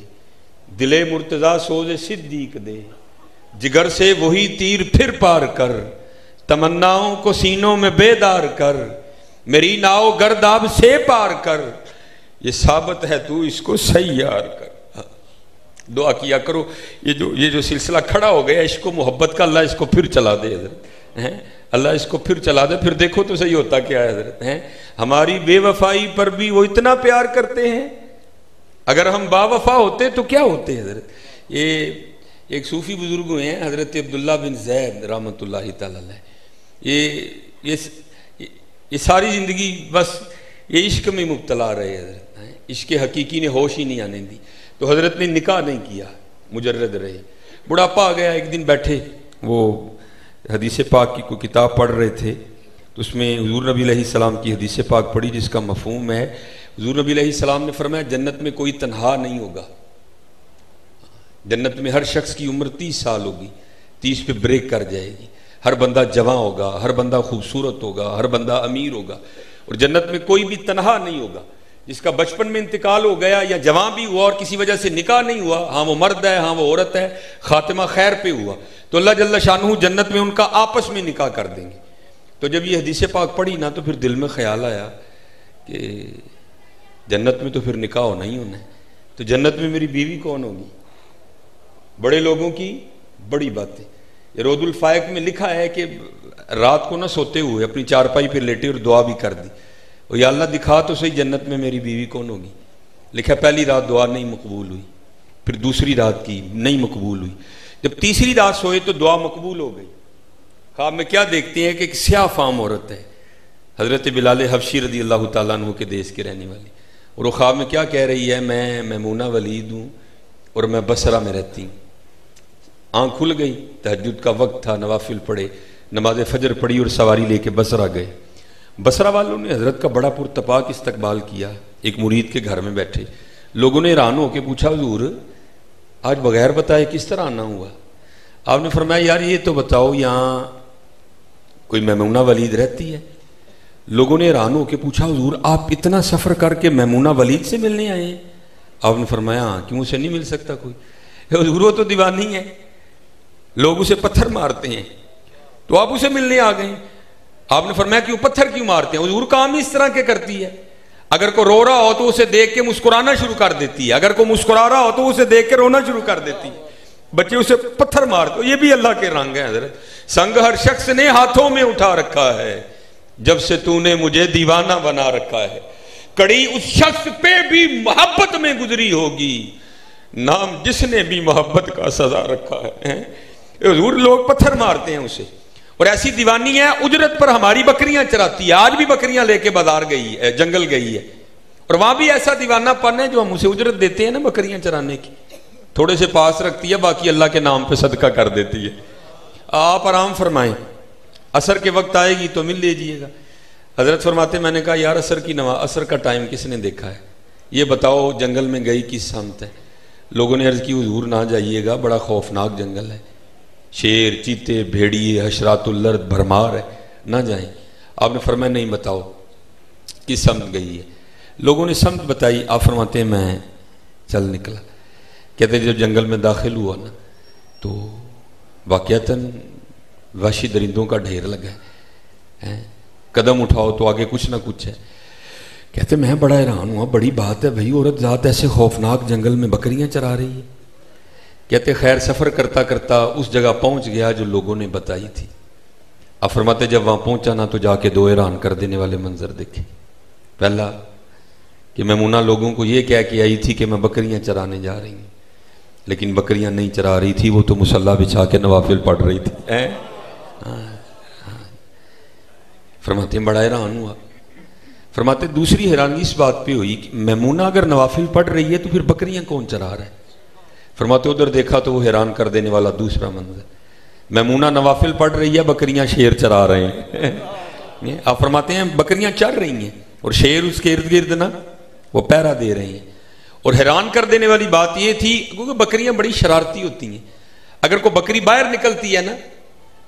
دل مرتضیٰ سوز صدیق دے، جگر سے وہی تیر پھر پار کر، تمناؤں کو سینوں میں بیدار کر، میری ناؤ گرداب سے پار کر، یہ ثابت ہے تو اس کو سیار کر. دعا کیا کرو. یہ جو سلسلہ کھڑا ہو گیا عشق و محبت کا، اللہ اس کو پھر چلا دے حضرت، اللہ اس کو پھر چلا دے. پھر دیکھو تو صحیح ہوتا کیا ہے حضرت. ہماری بے وفائی پر بھی وہ اتنا پیار کرتے ہیں. اگر ہم با وفا ہوتے تو کیا ہوتے حضرت. یہ ایک صوفی بزرگ ہوئے ہیں حضرت عبداللہ بن زید رحمۃ اللہ تعالی علیہ. یہ ساری زندگی بس یہ عشق میں مبتلا رہے حضرت. عشق حقیقی نے ہوش ہی نہیں آنے دی. تو حضرت نے نکاح نہیں کیا، مجرد رہے. بڑھاپا آ گیا. ایک دن بیٹھے وہ حدیث پاک کی کوئی کتاب پڑھ رہے تھے تو اس میں حضور نبی علیہ السلام کی حدیث پاک پڑھی جس کا مفہوم ہے، حضور نبی علیہ السلام نے فرمایا جنت میں کوئی تنہا نہیں ہوگا. جنت میں ہر شخص کی عمر 30 سال ہوگی، 30 پہ بریک کر جائے گی. ہر بندہ جوان ہوگا، ہر بندہ خوبصورت ہوگا، ہر بندہ امیر ہوگا. اور جنت میں کوئی بھی تنہا نہیں ہوگا. جس کا بچپن میں انتقال ہو گیا یا جوان بھی ہوا اور کسی وجہ سے نکاح نہیں ہوا، ہاں وہ مرد ہے ہاں وہ عورت ہے، خاتمہ خیر پہ ہوا، تو اللہ جل شانہ جنت میں ان کا آپس میں نکاح کر دیں گے. تو جب یہ حدیث پاک پڑھی نا تو پھر دل میں خیال آیا کہ جنت میں تو پھر نکاح ہونا ہی ہونا ہے. تو جنت میں میری بیوی کون ہوگی؟ بڑے لوگوں کی بڑی باتیں. یہ رود الفائق میں لکھا ہے کہ رات کو نہ سوتے ہوئے اپنی چارپائی پہ لیٹے اور دعا بھی کر دی، یا اللہ دکھا تو صحیح جنت میں میری بیوی کون ہوگی. لکھا پہلی رات دعا نہیں مقبول ہوئی، پھر دوسری رات کی نہیں مقبول ہوئی، جب تیسری رات سوئے تو دعا مقبول ہو گئی. خواب میں کیا دیکھتے ہیں کہ ایک سیاہ فام عورت ہے، حضرت بلال حبشی رضی اللہ تعالیٰ عنہ کے دیش کے رہنے والی، اور وہ خواب میں کیا کہہ رہی ہے، میں میمونہ ولید ہوں اور میں بصرہ میں رہتی ہوں. آنکھ کھل گئی، تہجد کا وقت تھا، نوافل پڑھے، نماز فجر پڑھی اور سواری لے کے بصرہ گئے. بصرہ والوں نے حضرت کا بڑا پرتپاک استقبال کیا. ایک مرید کے گھر میں بیٹھے، لوگوں نے حیران ہو کے پوچھا حضور آج بغیر بتائے کس طرح آنا ہوا؟ آپ نے فرمایا یار یہ تو بتاؤ یہاں کوئی میمونہ ولید رہتی ہے؟ لوگوں نے حیران ہو کے پوچھا حضور آپ اتنا سفر کر کے میمونہ ولید سے ملنے آئے ہیں؟ آپ نے فرمایا ہاں، کیوں اسے نہیں مل سکتا کوئی؟ حضور وہ تو دیوانی ہے، لوگ اسے پتھر مارتے ہیں تو آپ اسے ملنے آ گئے. آپ نے فرمایا کیوں پتھر کیوں مارتے ہیں؟ حضور کام اس طرح کے کرتی ہے، اگر کوئی رو رہا ہو تو اسے دیکھ کے مسکرانا شروع کر دیتی ہے، اگر کوئی مسکرا رہا ہو تو اسے دیکھ کے رونا شروع کر دیتی ہے. بچے اسے پتھر مارتے، یہ بھی اللہ کے رنگ ہیں حضرت. سنگ ہر شخص نے ہاتھوں میں اٹھا رکھا ہے، جب سے تو نے مجھے دیوانہ بنا رکھا ہے. کڑی اس شخص پہ بھی محبت میں گزری ہوگی، نام جس نے بھی محبت کا سزا رکھا ہے. حضور لوگ پتھر مارتے ہیں اسے، اور ایسی دیوانی ہے اجرت پر ہماری بکریاں چراتی ہے. آج بھی بکریاں لے کے بازار گئی ہے، جنگل گئی ہے، اور وہاں بھی ایسا دیوانہ پن ہے جو ہم اسے اجرت دیتے ہیں نا بکریاں چرانے کی، تھوڑے سے پاس رکھتی ہے، باقی اللہ کے نام پہ صدقہ کر دیتی ہے. آپ آرام فرمائیں، عصر کے وقت آئے گی تو مل لیجئے گا. حضرت فرماتے میں نے کہا یار عصر کی نماز، عصر کا ٹائم کس نے دیکھا ہے؟ یہ بتاؤ جنگل میں گئی کس سمت ہے؟ لوگوں نے عرض کی حضور نہ جائیے گا، بڑا خوفناک جنگل ہے، شیر، چیتے، بھیڑیے، حشرات الارض بھرمار ہے، نہ جائیں۔ آپ نے فرمایا نہیں، بتاؤ کس سمت گئی ہے؟ لوگوں نے سمت بتائی، آپ فرماتے ہیں میں چل نکلا۔ کہتے جب جنگل میں داخل ہوا نا تو واقعتاً وحشی درندوں کا ڈھیر لگا ہے، قدم اٹھاؤ تو آگے کچھ نہ کچھ ہے۔ کہتے میں بڑا حیران ہوا، بڑی بات ہے بھائی، عورت ذات ایسے خوفناک جنگل میں بکریاں چرا رہی ہے۔ کہتے خیر سفر کرتا کرتا اس جگہ پہنچ گیا جو لوگوں نے بتائی تھی۔ آپ فرماتے جب وہاں پہنچا نا تو جا کے دو حیران کر دینے والے منظر دیکھے۔ پہلا کہ میمونہ لوگوں کو یہ کہہ کے آئی تھی کہ میں بکریاں چرانے جا رہی ہوں، لیکن بکریاں نہیں چرا رہی تھی، وہ تو مصلی بچھا کے نوافل پڑھ رہی تھی۔ فرماتے ہیں بڑا حیران ہوا۔ فرماتے دوسری حیرانی اس بات پہ ہوئی کہ میمونہ اگر نوافل پڑھ رہی ہے تو پھر بکریاں کون چرا رہا ہے؟ فرماتے ادھر دیکھا تو وہ حیران کر دینے والا دوسرا منظر، میمونہ نوافل پڑھ رہی ہے، بکریاں شیر چرا رہے ہیں۔ آپ فرماتے ہیں بکریاں چر رہی ہیں اور شیر اس کے ارد گرد نا وہ پہرا دے رہے ہیں۔ اور حیران کر دینے والی بات یہ تھی کیونکہ بکریاں بڑی شرارتی ہوتی ہیں، اگر کوئی بکری باہر نکلتی ہے نا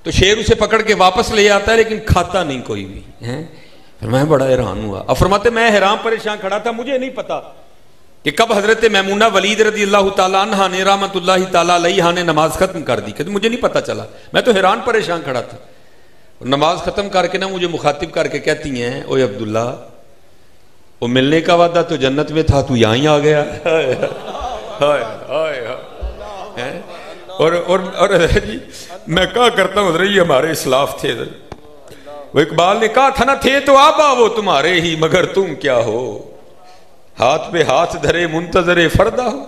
تو شیر اسے پکڑ کے واپس لے آتا ہے لیکن کھاتا نہیں کوئی بھی۔ میں بڑا حیران ہوا۔ اب فرماتے میں حیران پریشان کھڑا تھا، مجھے نہیں پتا کہ کب حضرت میمونہ ولید رضی اللہ تعالیٰ عنہ نے رحمت اللہ تعالیٰ علیہ نے نماز ختم کر دی، کہ مجھے نہیں پتا چلا، میں تو حیران پریشان کھڑا تھا۔ نماز ختم کر کے نا مجھے مخاطب کر کے کہتی ہیں اوے عبداللہ، وہ ملنے کا وعدہ تو جنت میں تھا، تو یہاں ہی آ گیا۔ اور جی میں کہا کرتا ہوں حضرت یہ ہمارے اسلاف تھے، وہ اقبال نے کہا تھا نا تھے تو آبا وہ تمہارے ہی، مگر تم کیا ہو، ہاتھ پہ ہاتھ دھرے منتظر فردا ہو۔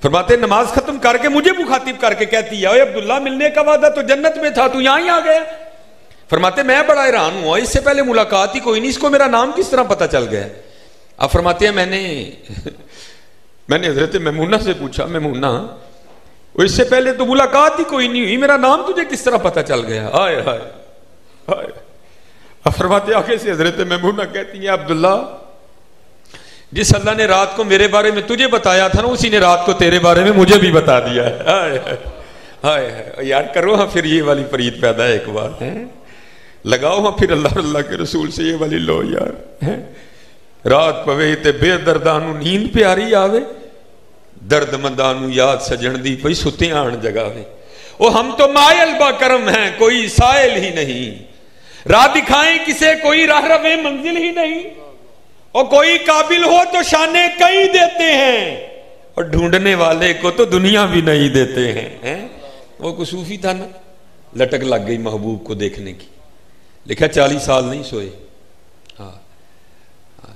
فرماتے نماز ختم کر کے مجھے مخاطب کر کے کہتی ہے اے عبداللہ ملنے کا وعدہ تو جنت میں تھا، تو یہاں ہی آ گیا۔ فرماتے میں بڑا حیران ہوا، اس سے پہلے ملاقات ہی کوئی نہیں، اس کو میرا نام کس طرح پتا چل گیا؟ اب فرماتے ہیں میں نے حضرت میمونہ سے پوچھا، میمونہ وہ اس سے پہلے تو ملاقات ہی کوئی نہیں ہوئی، میرا نام تجھے کس طرح پتا چل گیا؟ ہائے ہائے ہائے۔ اب فرماتے آگے سے حضرت میمونہ کہتی ہیں عبداللہ جس اللہ نے رات کو میرے بارے میں تجھے بتایا تھا نا، اسی نے رات کو تیرے بارے میں مجھے بھی بتا دیا ہے۔ ہائے ہائے یار کرو ہاں پھر یہ والی فرید پیدا ہے ایک بار، لگاؤ ہاں پھر اللہ اللہ کے رسول سے یہ والی لو یار۔ رات پوے تے بے دردانو نیند پیاری آوے، درد مندانو یاد سجن دی پئی ستے آن جگاوے۔ او ہم تو مائل با کرم ہیں، کوئی سائل ہی نہیں، راہ دکھائیں کسے کوئی راہ روے منزل ہی نہیں، اور کوئی قابل ہو تو شانے کئی دیتے ہیں، اور ڈھونڈنے والے کو تو دنیا بھی نہیں دیتے ہیں۔ وہ کوئی صوفی تھا نا، لٹک لگ گئی محبوب کو دیکھنے کی، لکھا 40 سال نہیں سوئے،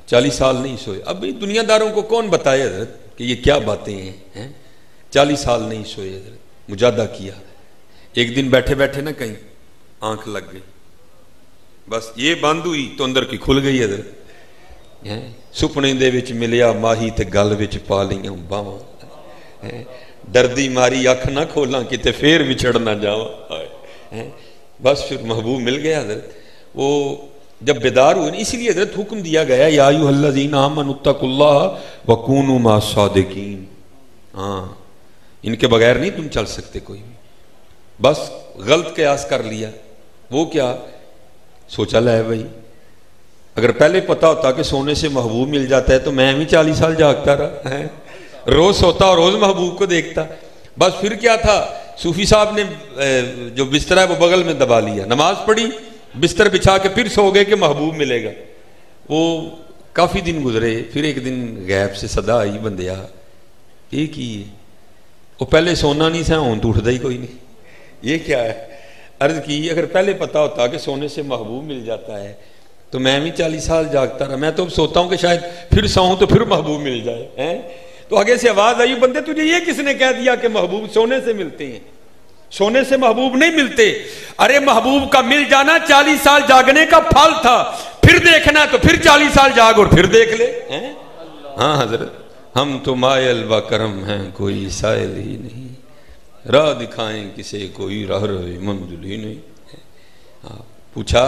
40 سال نہیں سوئے۔ اب دنیا داروں کو کون بتائے حضرت کہ یہ کیا باتیں ہیں؟ 40 سال نہیں سوئے حضرت، مجاہدہ کیا۔ ایک دن بیٹھے بیٹھے نا کہیں آنکھ لگ گئی، بس یہ بند ہوئی تو اندر کی کھل گئی حضرت۔ سپنے دے وچ ملیا ماہی تے گل وچ پا لیاں باواں، ڈردی ماری اکھ نہ کھولاں کتے پھر وچھڑ نہ جاواں۔ بس پھر محبوب مل گیا حضرت۔ وہ جب بیدار ہوئے اسی لیے حضرت حکم دیا گیا یا ایھا الذین آمنوا اتقوا اللہ وکونوا مع الصادقین۔ ان کے بغیر نہیں تم چل سکتے کوئی بھی۔ بس غلط قیاس کر لیا، وہ کیا سوچا لے بھائی اگر پہلے پتا ہوتا کہ سونے سے محبوب مل جاتا ہے تو میں بھی 40 سال جاگتا رہا، روز سوتا اور روز محبوب کو دیکھتا۔ بس پھر کیا تھا، صوفی صاحب نے جو بستر ہے وہ بغل میں دبا لیا، نماز پڑھی، بستر بچھا کے پھر سو گئے کہ محبوب ملے گا۔ وہ کافی دن گزرے، پھر ایک دن غیب سے صدا آئی بندیا یہ کی ہے؟ وہ پہلے سونا نہیں تھا، ہوں تو اٹھتا ہی کوئی نہیں، یہ کیا ہے؟ عرض کی اگر پہلے پتا ہوتا کہ سونے سے محبوب مل جاتا ہے تو میں بھی 40 سال جاگتا رہا، میں تو اب سوتا ہوں کہ شاید پھر سوؤں تو پھر محبوب مل جائے۔ تو آگے سے آواز آئی بندے تجھے یہ کس نے کہہ دیا کہ محبوب سونے سے ملتے ہیں؟ سونے سے محبوب نہیں ملتے، ارے محبوب کا مل جانا 40 سال جاگنے کا پھل تھا، پھر دیکھنا تو پھر 40 سال جاگ اور پھر دیکھ لے۔ ہاں حضرت ہم تو مائل با کرم ہیں، کوئی سائل ہی نہیں، راہ دکھائیں کسے کوئی راہ روے منزل ہی نہیں۔ پوچھا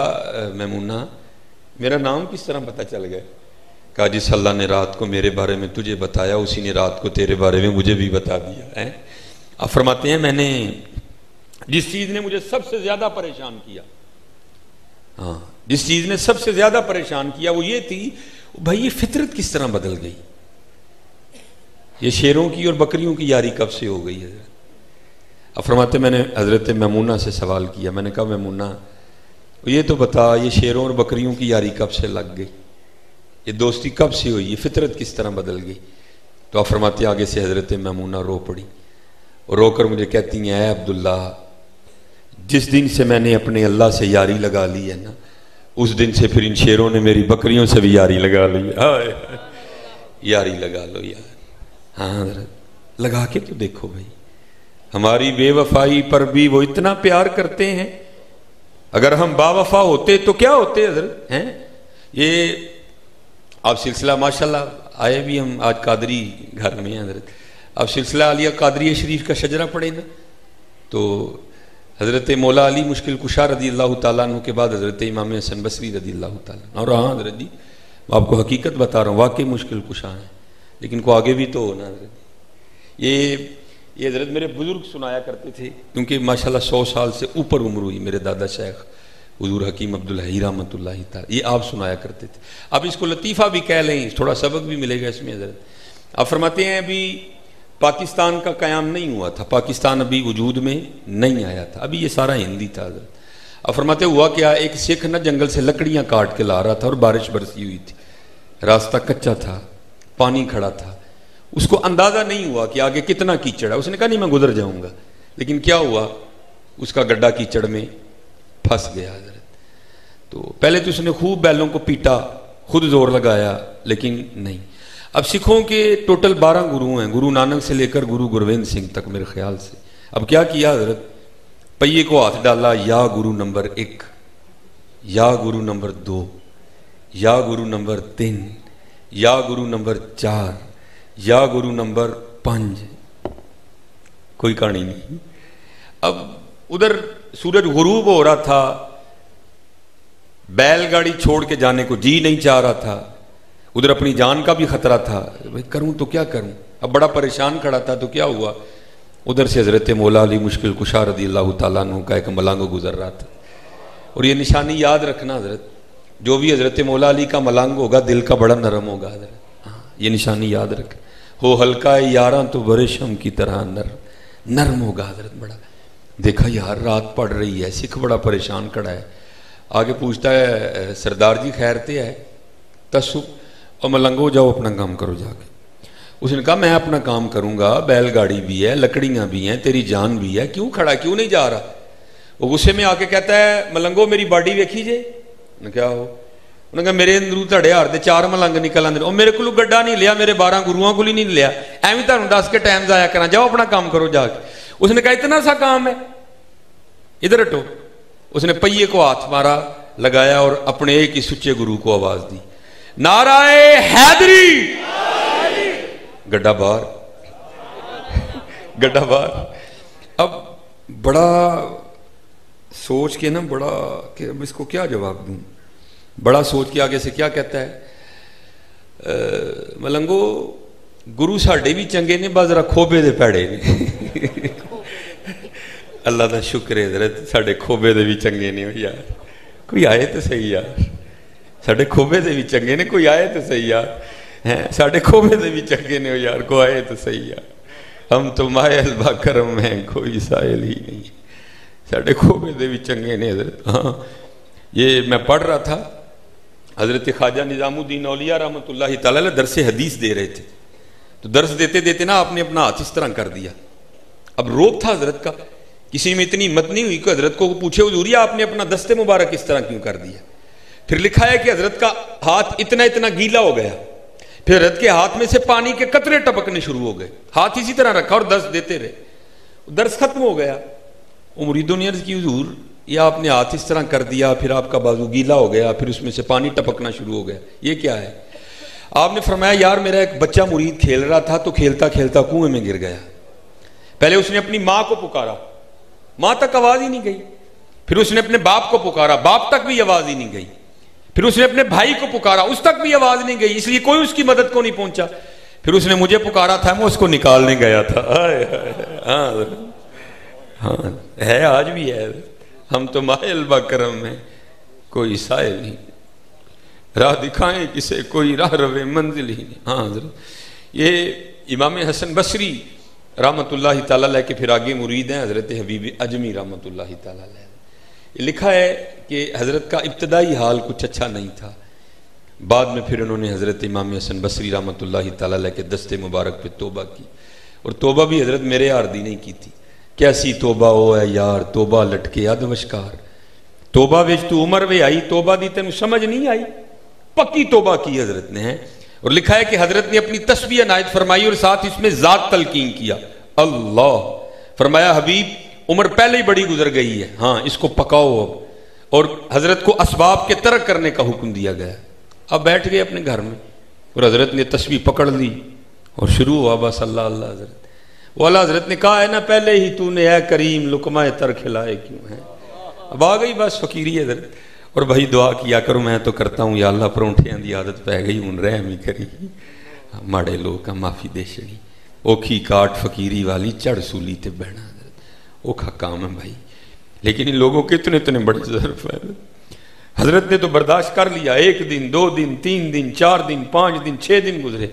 میمونہ میرا نام کس طرح پتہ چل گیا؟ کہا جس اللہ نے رات کو میرے بارے میں تجھے بتایا اسی نے رات کو تیرے بارے میں مجھے بھی بتا دیا ہے۔ آپ فرماتے ہیں میں نے جس چیز نے مجھے سب سے زیادہ پریشان کیا، ہاں جس چیز نے سب سے زیادہ پریشان کیا وہ یہ تھی بھائی یہ فطرت کس طرح بدل گئی، یہ شیروں کی اور بکریوں کی یاری کب سے ہو گئی ہے۔ اب فرماتے میں نے حضرت میمونہ سے سوال کیا، میں نے کہا میمونہ یہ تو بتا یہ شیروں اور بکریوں کی یاری کب سے لگ گئی، یہ دوستی کب سے ہوئی، یہ فطرت کس طرح بدل گئی؟ تو آپ فرماتے آگے سے حضرت میمونہ رو پڑی اور رو کر مجھے کہتی ہیں اے عبداللہ جس دن سے میں نے اپنے اللہ سے یاری لگا لی ہے نا اس دن سے پھر ان شیروں نے میری بکریوں سے بھی یاری لگا لی ہے۔ یاری لگا لو یار، ہاں حضرت لگا کے تو دیکھو بھائی، ہماری بے وفائی پر بھی وہ اتنا پیار کرتے ہیں، اگر ہم با وفا ہوتے تو کیا ہوتے حضرت ہیں؟ یہ آپ سلسلہ ماشاءاللہ آئے بھی ہم آج قادری گھر میں ہیں حضرت، آپ سلسلہ علیہ قادری شریف کا شجرہ پڑھیں نا تو حضرت مولا علی مشکل کشا رضی اللہ تعالیٰ عنہ کے بعد حضرت امام حسن بصری رضی اللہ تعالیٰ عنہ، اور ہاں حضرت جی میں آپ کو حقیقت بتا رہا ہوں واقعی مشکل کشا ہیں لیکن کو آگے بھی تو ہونا حضرت۔ یہ حضرت میرے بزرگ سنایا کرتے تھے کیونکہ ماشاءاللہ 100 سال سے اوپر عمر ہوئی میرے دادا شیخ حضور حکیم عبدالحی رحمۃ اللہ تعالی، یہ آپ سنایا کرتے تھے۔ اب اس کو لطیفہ بھی کہہ لیں، تھوڑا سبق بھی ملے گا اس میں حضرت۔ آپ فرماتے ہیں ابھی پاکستان کا قیام نہیں ہوا تھا، پاکستان ابھی وجود میں نہیں آیا تھا، ابھی یہ سارا ہندی تھا حضرت۔ آپ فرماتے ہوا کیا ایک سکھ نہ جنگل سے لکڑیاں کاٹ کے لا رہا تھا اور بارش برسی ہوئی تھی، راستہ کچا تھا، پانی کھڑا تھا، اس کو اندازہ نہیں ہوا کہ آگے کتنا کیچڑ ہے، اس نے کہا نہیں میں گزر جاؤں گا، لیکن کیا ہوا اس کا گڈھا کیچڑ میں پھنس گیا حضرت۔ تو پہلے تو اس نے خوب بیلوں کو پیٹا، خود زور لگایا لیکن نہیں۔ اب سکھوں کے ٹوٹل 12 گرو ہیں، گرو نانک سے لے کر گرو گرویند سنگھ تک میرے خیال سے۔ اب کیا کیا حضرت، پہیے کو ہاتھ ڈالا، یا گرو نمبر 1، یا گرو نمبر 2، یا گرو نمبر 3، یا گرو نمبر 4، یا گرو نمبر 5، کوئی کہانی نہیں۔ اب ادھر سورج غروب ہو رہا تھا، بیل گاڑی چھوڑ کے جانے کو جی نہیں چاہ رہا تھا، ادھر اپنی جان کا بھی خطرہ تھا، بھائی کروں تو کیا کروں، اب بڑا پریشان کھڑا تھا۔ تو کیا ہوا، ادھر سے حضرت مولا علی مشکل کشا رضی اللہ تعالیٰ عنہ کا ایک ملنگ گزر رہا تھا۔ اور یہ نشانی یاد رکھنا حضرت، جو بھی حضرت مولا علی کا ملنگ ہوگا دل کا بڑا نرم ہوگا حضرت، ہاں یہ نشانی یاد رکھ، ہو ہلکا یاراں تو برشم کی طرح نرم ہوگا حضرت بڑا۔ دیکھا یار رات پڑ رہی ہے، سکھ بڑا پریشان کھڑا ہے، آگے پوچھتا ہے سردار جی خیر تے ہے تسو، اور ملنگو جاؤ اپنا کام کرو جا کے۔ اس نے کہا میں اپنا کام کروں گا، بیل گاڑی بھی ہے، لکڑیاں بھی ہیں، تیری جان بھی ہے، کیوں کھڑا کیوں نہیں جا رہا؟ وہ غصے میں آ کے کہتا ہے ملنگو میری باڈی ویکھی جے، انہوں نے کیا ہو، انہوں نے کہا میرے اندروں تھڑے ہار دے 4 ملنگ نکل آندے، اور میرے کو گڈھا نہیں لیا، میرے 12 گروہاں کو ہی نہیں لیا، ایویں تانوں دس کے ٹائم ضائع کرنا، جاؤ اپنا کام کرو جا کے۔ اس نے کہا اتنا سا کام ہے، ادھر ہٹو۔ اس نے پہیے کو ہاتھ مارا، لگایا اور اپنے ایک ہی سچے گرو کو آواز دی، نعرہ حیدری، گڈھا باہر، گڈھا باہر۔ اب بڑا سوچ کے نا، بڑا کہ اب اس کو کیا جواب دوں، بڑا سوچ کے آگے سے کیا کہتا ہے، ملنگو گرو ساڈے بھی چنگے نے، بس ذرا کھوبے دے پیڑے نے۔ اللہ دا شکر ہے حضرت ساڈے کھوبے دے بھی چنگے نے یار، کوئی آئے تو صحیح یار، ساڈے کھوبے دے بھی چنگے نے، کوئی آئے تو صحیح یار، ساڈے کھوبے دے بھی چنگے نے یار، کوئی آئے تو صحیح یار، ہم تو مائل با کرم ہیں کوئی سائل ہی نہیں، ساڈے کھوبے دے بھی چنگے نے حضرت۔ ہاں یہ میں پڑھ رہا تھا، حضرت خواجہ نظام الدین اولیاء رحمۃ اللہ تعالیٰ علیہ درس حدیث دے رہے تھے، تو درس دیتے دیتے نا آپ نے اپنا ہاتھ اس طرح کر دیا۔ اب روب تھا حضرت کا، کسی میں اتنی ہمت نہیں ہوئی کہ حضرت کو پوچھے حضور آپ نے اپنا دست مبارک اس طرح کیوں کر دیا؟ پھر لکھا ہے کہ حضرت کا ہاتھ اتنا گیلا ہو گیا، پھر حضرت کے ہاتھ میں سے پانی کے قطرے ٹپکنے شروع ہو گئے، ہاتھ اسی طرح رکھا اور درس دیتے رہے، درس ختم ہو گیا۔ مریدوں نے عرض کی حضور یہ آپ نے ہاتھ اس طرح کر دیا، پھر آپ کا بازو گیلا ہو گیا، پھر اس میں سے پانی ٹپکنا شروع ہو گیا، یہ کیا ہے؟ آپ نے فرمایا یار میرا ایک بچہ مرید کھیل رہا تھا تو کھیلتا کھیلتا کنویں میں گر گیا، پہلے اس نے اپنی ماں کو پکارا، ماں تک آواز ہی نہیں گئی، پھر اس نے اپنے باپ کو پکارا، باپ تک بھی آواز ہی نہیں گئی، پھر اس نے اپنے بھائی کو پکارا، اس تک بھی آواز نہیں گئی، اس لیے کوئی اس کی مدد کو نہیں پہنچا. پھر اس نے مجھے پکارا تھا، میں اس کو نکالنے گیا تھا. ہاں ہے، آج بھی ہے. ہم تو ماہ البا کرم ہیں، کوئی سائل نہیں، راہ دکھائیں کسے کوئی راہ روے منزل ہی نہیں. ہاں حضرت یہ امام حسن بصری رحمۃ اللہ تعالیٰ علیہ کے پھر آگے مرید ہیں حضرت حبیب اجمی رحمۃ اللہ تعالیٰ علیہ. لکھا ہے کہ حضرت کا ابتدائی حال کچھ اچھا نہیں تھا، بعد میں پھر انہوں نے حضرت امام حسن بصری رحمۃ اللہ تعالیٰ علیہ کے دستے مبارک پہ توبہ کی، اور توبہ بھی حضرت میرے آردی نہیں کی تھی. کیسی توبہ ہو ہے یار، توبہ لٹکے اد وشکار، توبہ وچ تو عمر وے آئی، توبہ دی تینوں سمجھ نہیں آئی، پکی توبہ کی حضرت نے ہے. اور لکھا ہے کہ حضرت نے اپنی تسبیح عنایت فرمائی اور ساتھ اس میں ذات تلقین کیا. اللہ فرمایا حبیب عمر پہلے ہی بڑی گزر گئی ہے، ہاں اس کو پکاؤ اب. اور حضرت کو اسباب کے ترک کرنے کا حکم دیا گیا. اب بیٹھ گئے اپنے گھر میں اور حضرت نے تسبیح پکڑ لی اور شروع ہوا بس اللہ اللہ. حضرت وہ اللہ حضرت نے کہا ہے نا پہلے ہی تو نے اے کریم لقمہ تر کھلائے کیوں ہے. اب آ گئی بس فقیری حضرت. اور بھائی دعا کیا کرو، میں تو کرتا ہوں یا اللہ پرونٹھیاں دی عادت پہ گئی ہوں، رحم ہی کری ماڑے لوگ کا معافی دے چڑی، اوکھی کاٹ فقیری والی چڑھ سولی تے بہنا. حضرت اوکھا کام ہے بھائی، لیکن ان لوگوں کے اتنے بڑے ظرف ہے. حضرت نے تو برداشت کر لیا. 1 دن 2 دن 3 دن 4 دن 5 دن 6 دن گزرے.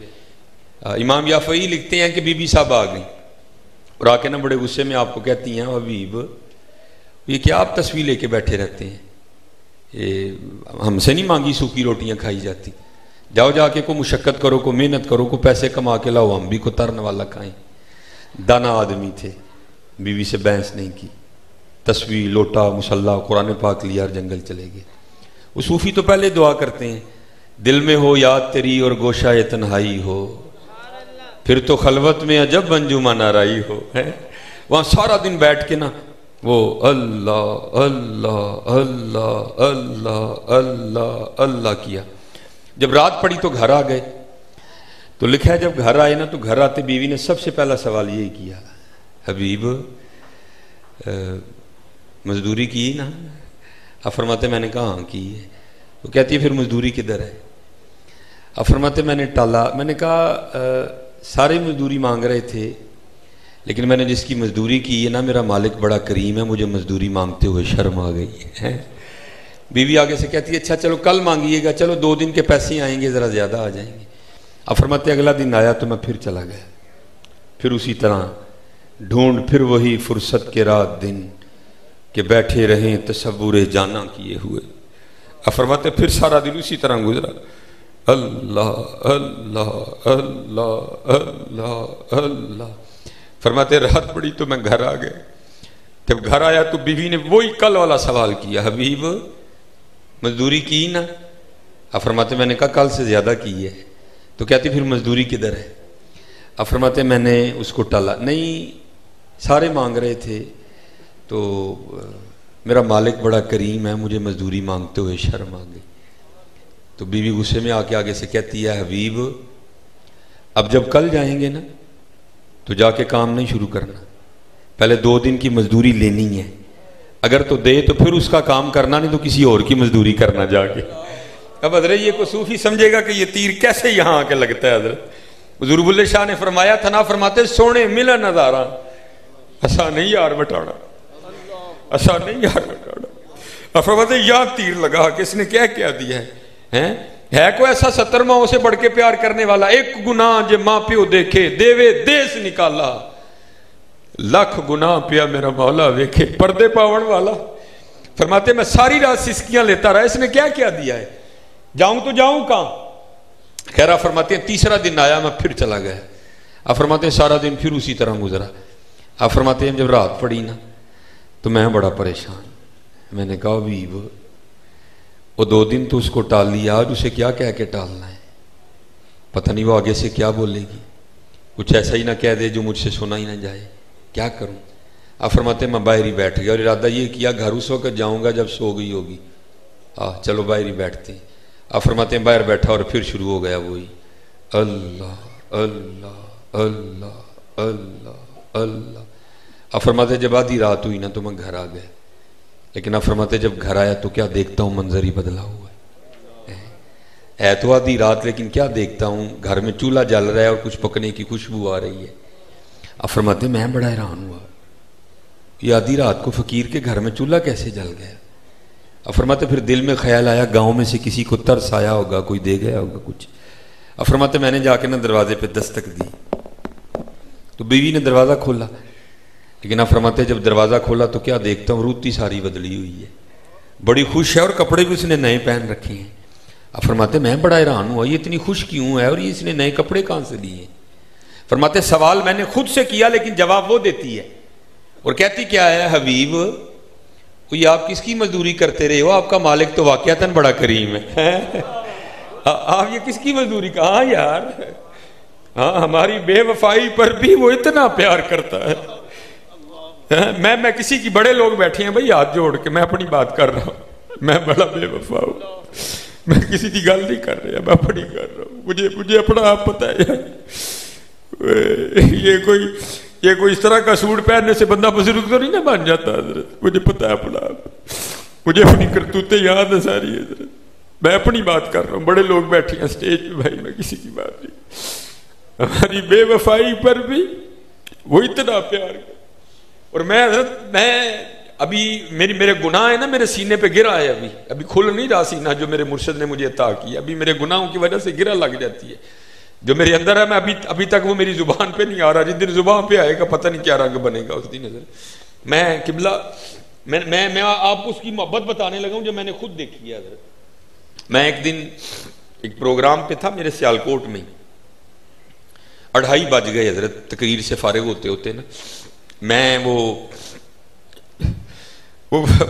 امام یافعی لکھتے ہیں کہ بی بی صاحب آ گئی اور آ کے نا بڑے غصے میں آپ کو کہتی ہیں حبیب یہ کیا آپ تصویر لے کے بیٹھے رہتے ہیں، یہ ہم سے نہیں مانگی سوکھی روٹیاں کھائی جاتی، جاؤ جا کے کو مشقت کرو، کو محنت کرو، کو پیسے کما کے لاؤ، ہم بھی کو ترن والا کھائیں. دانا آدمی تھے، بیوی سے بحث نہیں کی، تصویر لوٹا مسلح قرآن پاک لیا اور جنگل چلے گئے. وہ صوفی تو پہلے دعا کرتے ہیں دل میں ہو یاد تیری اور گوشہ تنہائی ہو، پھر تو خلوت میں عجب انجمن آرائی ہو. وہاں سارا دن بیٹھ کے نا وہ اللہ اللہ اللہ اللہ اللہ اللہ کیا. جب رات پڑی تو گھر آ گئے تو لکھا ہے جب گھر آئے نا تو گھر آتے بیوی نے سب سے پہلا سوال یہی کیا، حبیب مزدوری کی نا؟ اب فرماتے میں نے کہا ہاں کی ہے. وہ کہتی ہے پھر مزدوری کدھر ہے؟ اب فرماتے میں نے ٹالا. میں نے کہا سارے مزدوری مانگ رہے تھے لیکن میں نے جس کی مزدوری کی ہے نا میرا مالک بڑا کریم ہے، مجھے مزدوری مانگتے ہوئے شرم آ گئی ہے. بیوی آگے سے کہتی ہے اچھا چلو کل مانگیے گا، چلو 2 دن کے پیسے آئیں گے ذرا زیادہ آ جائیں گے. اب فرماتے اگلا دن آیا تو میں پھر چلا گیا، پھر اسی طرح ڈھونڈ پھر وہی فرصت کے رات دن کہ بیٹھے رہیں تصور جانا کیے ہوئے. اب فرماتے پھر سارا دن اسی طرح گزرا، اللہ اللہ اللہ اللہ اللہ. فرماتے رات پڑی تو میں گھر آ گئے. جب گھر آیا تو بیوی نے وہی کل والا سوال کیا، حبیب مزدوری کی نا؟ اب فرماتے میں نے کہا کل سے زیادہ کی ہے. تو کہتی پھر مزدوری کدھر ہے؟ اب فرماتے میں نے اس کو ٹالا، نہیں سارے مانگ رہے تھے تو میرا مالک بڑا کریم ہے، مجھے مزدوری مانگتے ہوئے شرم آ گئی. تو بیوی غصے میں آ کے آگے سے کہتی ہے حبیب اب جب کل جائیں گے نا تو جا کے کام نہیں شروع کرنا، پہلے 2 دن کی مزدوری لینی ہے، اگر تو دے تو پھر اس کا کام کرنا، نہیں تو کسی اور کی مزدوری کرنا جا کے. اب حضرت یہ کو صوفی سمجھے گا کہ یہ تیر کیسے یہاں آ کے لگتا ہے. حضرت حضور بلے شاہ نے فرمایا تھا نا، فرماتے سونے ملا نظارہ ایسا نہیں یار بٹانا، ایسا نہیں یار بٹانا. اب فرماتے یا تیر لگا کہ اس نے کیا دیا ہے کوئی ایسا 70 ماہوں سے بڑھ کے پیار کرنے والا، ایک گناہ جے ماں پیو دیکھے دیوے دیس نکالا، لاکھ گناہ پیا میرا مولا ویکھے پردے پاون والا. فرماتے میں ساری رات سسکیاں لیتا رہا، اس نے کیا دیا ہے، جاؤں تو جاؤں کہاں. خیرہ فرماتے ہیں تیسرا دن آیا میں پھر چلا گیا. اب فرماتے ہیں سارا دن پھر اسی طرح گزرا. اب فرماتے ہیں جب رات پڑی نا تو میں بڑا پریشان. میں نے کہا حبیب وہ 2 دن تو اس کو ٹال لیا، آج اسے کیا کہہ کے ٹالنا ہے، پتہ نہیں وہ آگے سے کیا بولے گی، کچھ ایسا ہی نہ کہہ دے جو مجھ سے سنا ہی نہ جائے، کیا کروں. اب فرماتے ہیں میں باہر ہی بیٹھ گیا اور ارادہ یہ کیا گھر اس وقت جاؤں گا جب سو گئی ہوگی، چلو باہر ہی بیٹھتے ہیں. اب فرماتے ہیں باہر بیٹھا اور پھر شروع ہو گیا وہی اللہ اللہ اللہ اللہ اللہ. اب فرماتے جب آدھی رات ہوئی نا تو میں گھر آ گیا، لیکن اب فرماتے جب گھر آیا تو کیا دیکھتا ہوں منظر ہی بدلا ہوا ہے. ہے تو آدھی رات، لیکن کیا دیکھتا ہوں گھر میں چولہا جل رہا ہے اور کچھ پکنے کی خوشبو آ رہی ہے۔ اب فرماتے میں بڑا حیران ہوا، یہ آدھی رات کو فقیر کے گھر میں چولہا کیسے جل گیا؟ اب فرماتے پھر دل میں خیال آیا گاؤں میں سے کسی کو ترس آیا ہوگا، کوئی دے گیا ہوگا کچھ۔ اب فرماتے میں نے جا کے نا دروازے پہ دستک دی تو بیوی نے دروازہ کھولا، لیکن اب فرماتے جب دروازہ کھولا تو کیا دیکھتا ہوں روتی ساری بدلی ہوئی ہے، بڑی خوش ہے اور کپڑے بھی اس نے نئے پہن رکھے ہیں۔ اب فرماتے میں بڑا حیران ہوا یہ اتنی خوش کیوں ہے اور یہ اس نے نئے کپڑے کہاں سے لیے؟ فرماتے سوال میں نے خود سے کیا لیکن جواب وہ دیتی ہے اور کہتی کیا ہے، حبیب یہ آپ کس کی مزدوری کرتے رہے ہو؟ آپ کا مالک تو واقعتاً بڑا کریم ہے۔ آپ یہ کس کی مزدوری؟ کہاں یار، ہاں ہماری بے وفائی پر بھی وہ اتنا پیار کرتا ہے۔ میں کسی کی، بڑے لوگ بیٹھے ہیں بھائی ہاتھ جوڑ کے، میں اپنی بات کر رہا ہوں، میں بڑا بے وفا ہوں، میں کسی کی گل نہیں کر رہا، میں اپنی کر رہا ہوں، مجھے اپنا آپ پتہ ہے۔ یہ کوئی اس طرح کا سوٹ پہننے سے بندہ بزرگ تو نہیں نہ بن جاتا حضرت، مجھے پتہ ہے اپنا آپ، مجھے اپنی کرتوتیں یاد ہے ساری حضرت، میں اپنی بات کر رہا ہوں، بڑے لوگ بیٹھے ہیں اسٹیج پہ بھائی، میں کسی کی بات نہیں۔ ہماری بے وفائی پر بھی وہ اتنا پیار کرتا۔ اور میں حضرت ابھی میرے گناہ ہے نا میرے سینے پہ گرا ہے، ابھی کھل نہیں رہا سینہ جو میرے مرشد نے مجھے عطا کیا، ابھی میرے گناہوں کی وجہ سے گرا لگ جاتی ہے جو میرے اندر ہے، میں ابھی تک وہ میری زبان پہ نہیں آ رہا، جس دن زبان پہ آئے گا پتہ نہیں کیا رنگ بنے گا اس دن حضرت۔ میں قبلہ میں آپ کو اس کی محبت بتانے لگا ہوں جو میں نے خود دیکھی ہے حضرت۔ میں ایک دن ایک پروگرام پہ تھا میرے سیالکوٹ میں، 2:30 بج گئے حضرت تقریر سے فارغ ہوتے ہوتے نا، میں وہ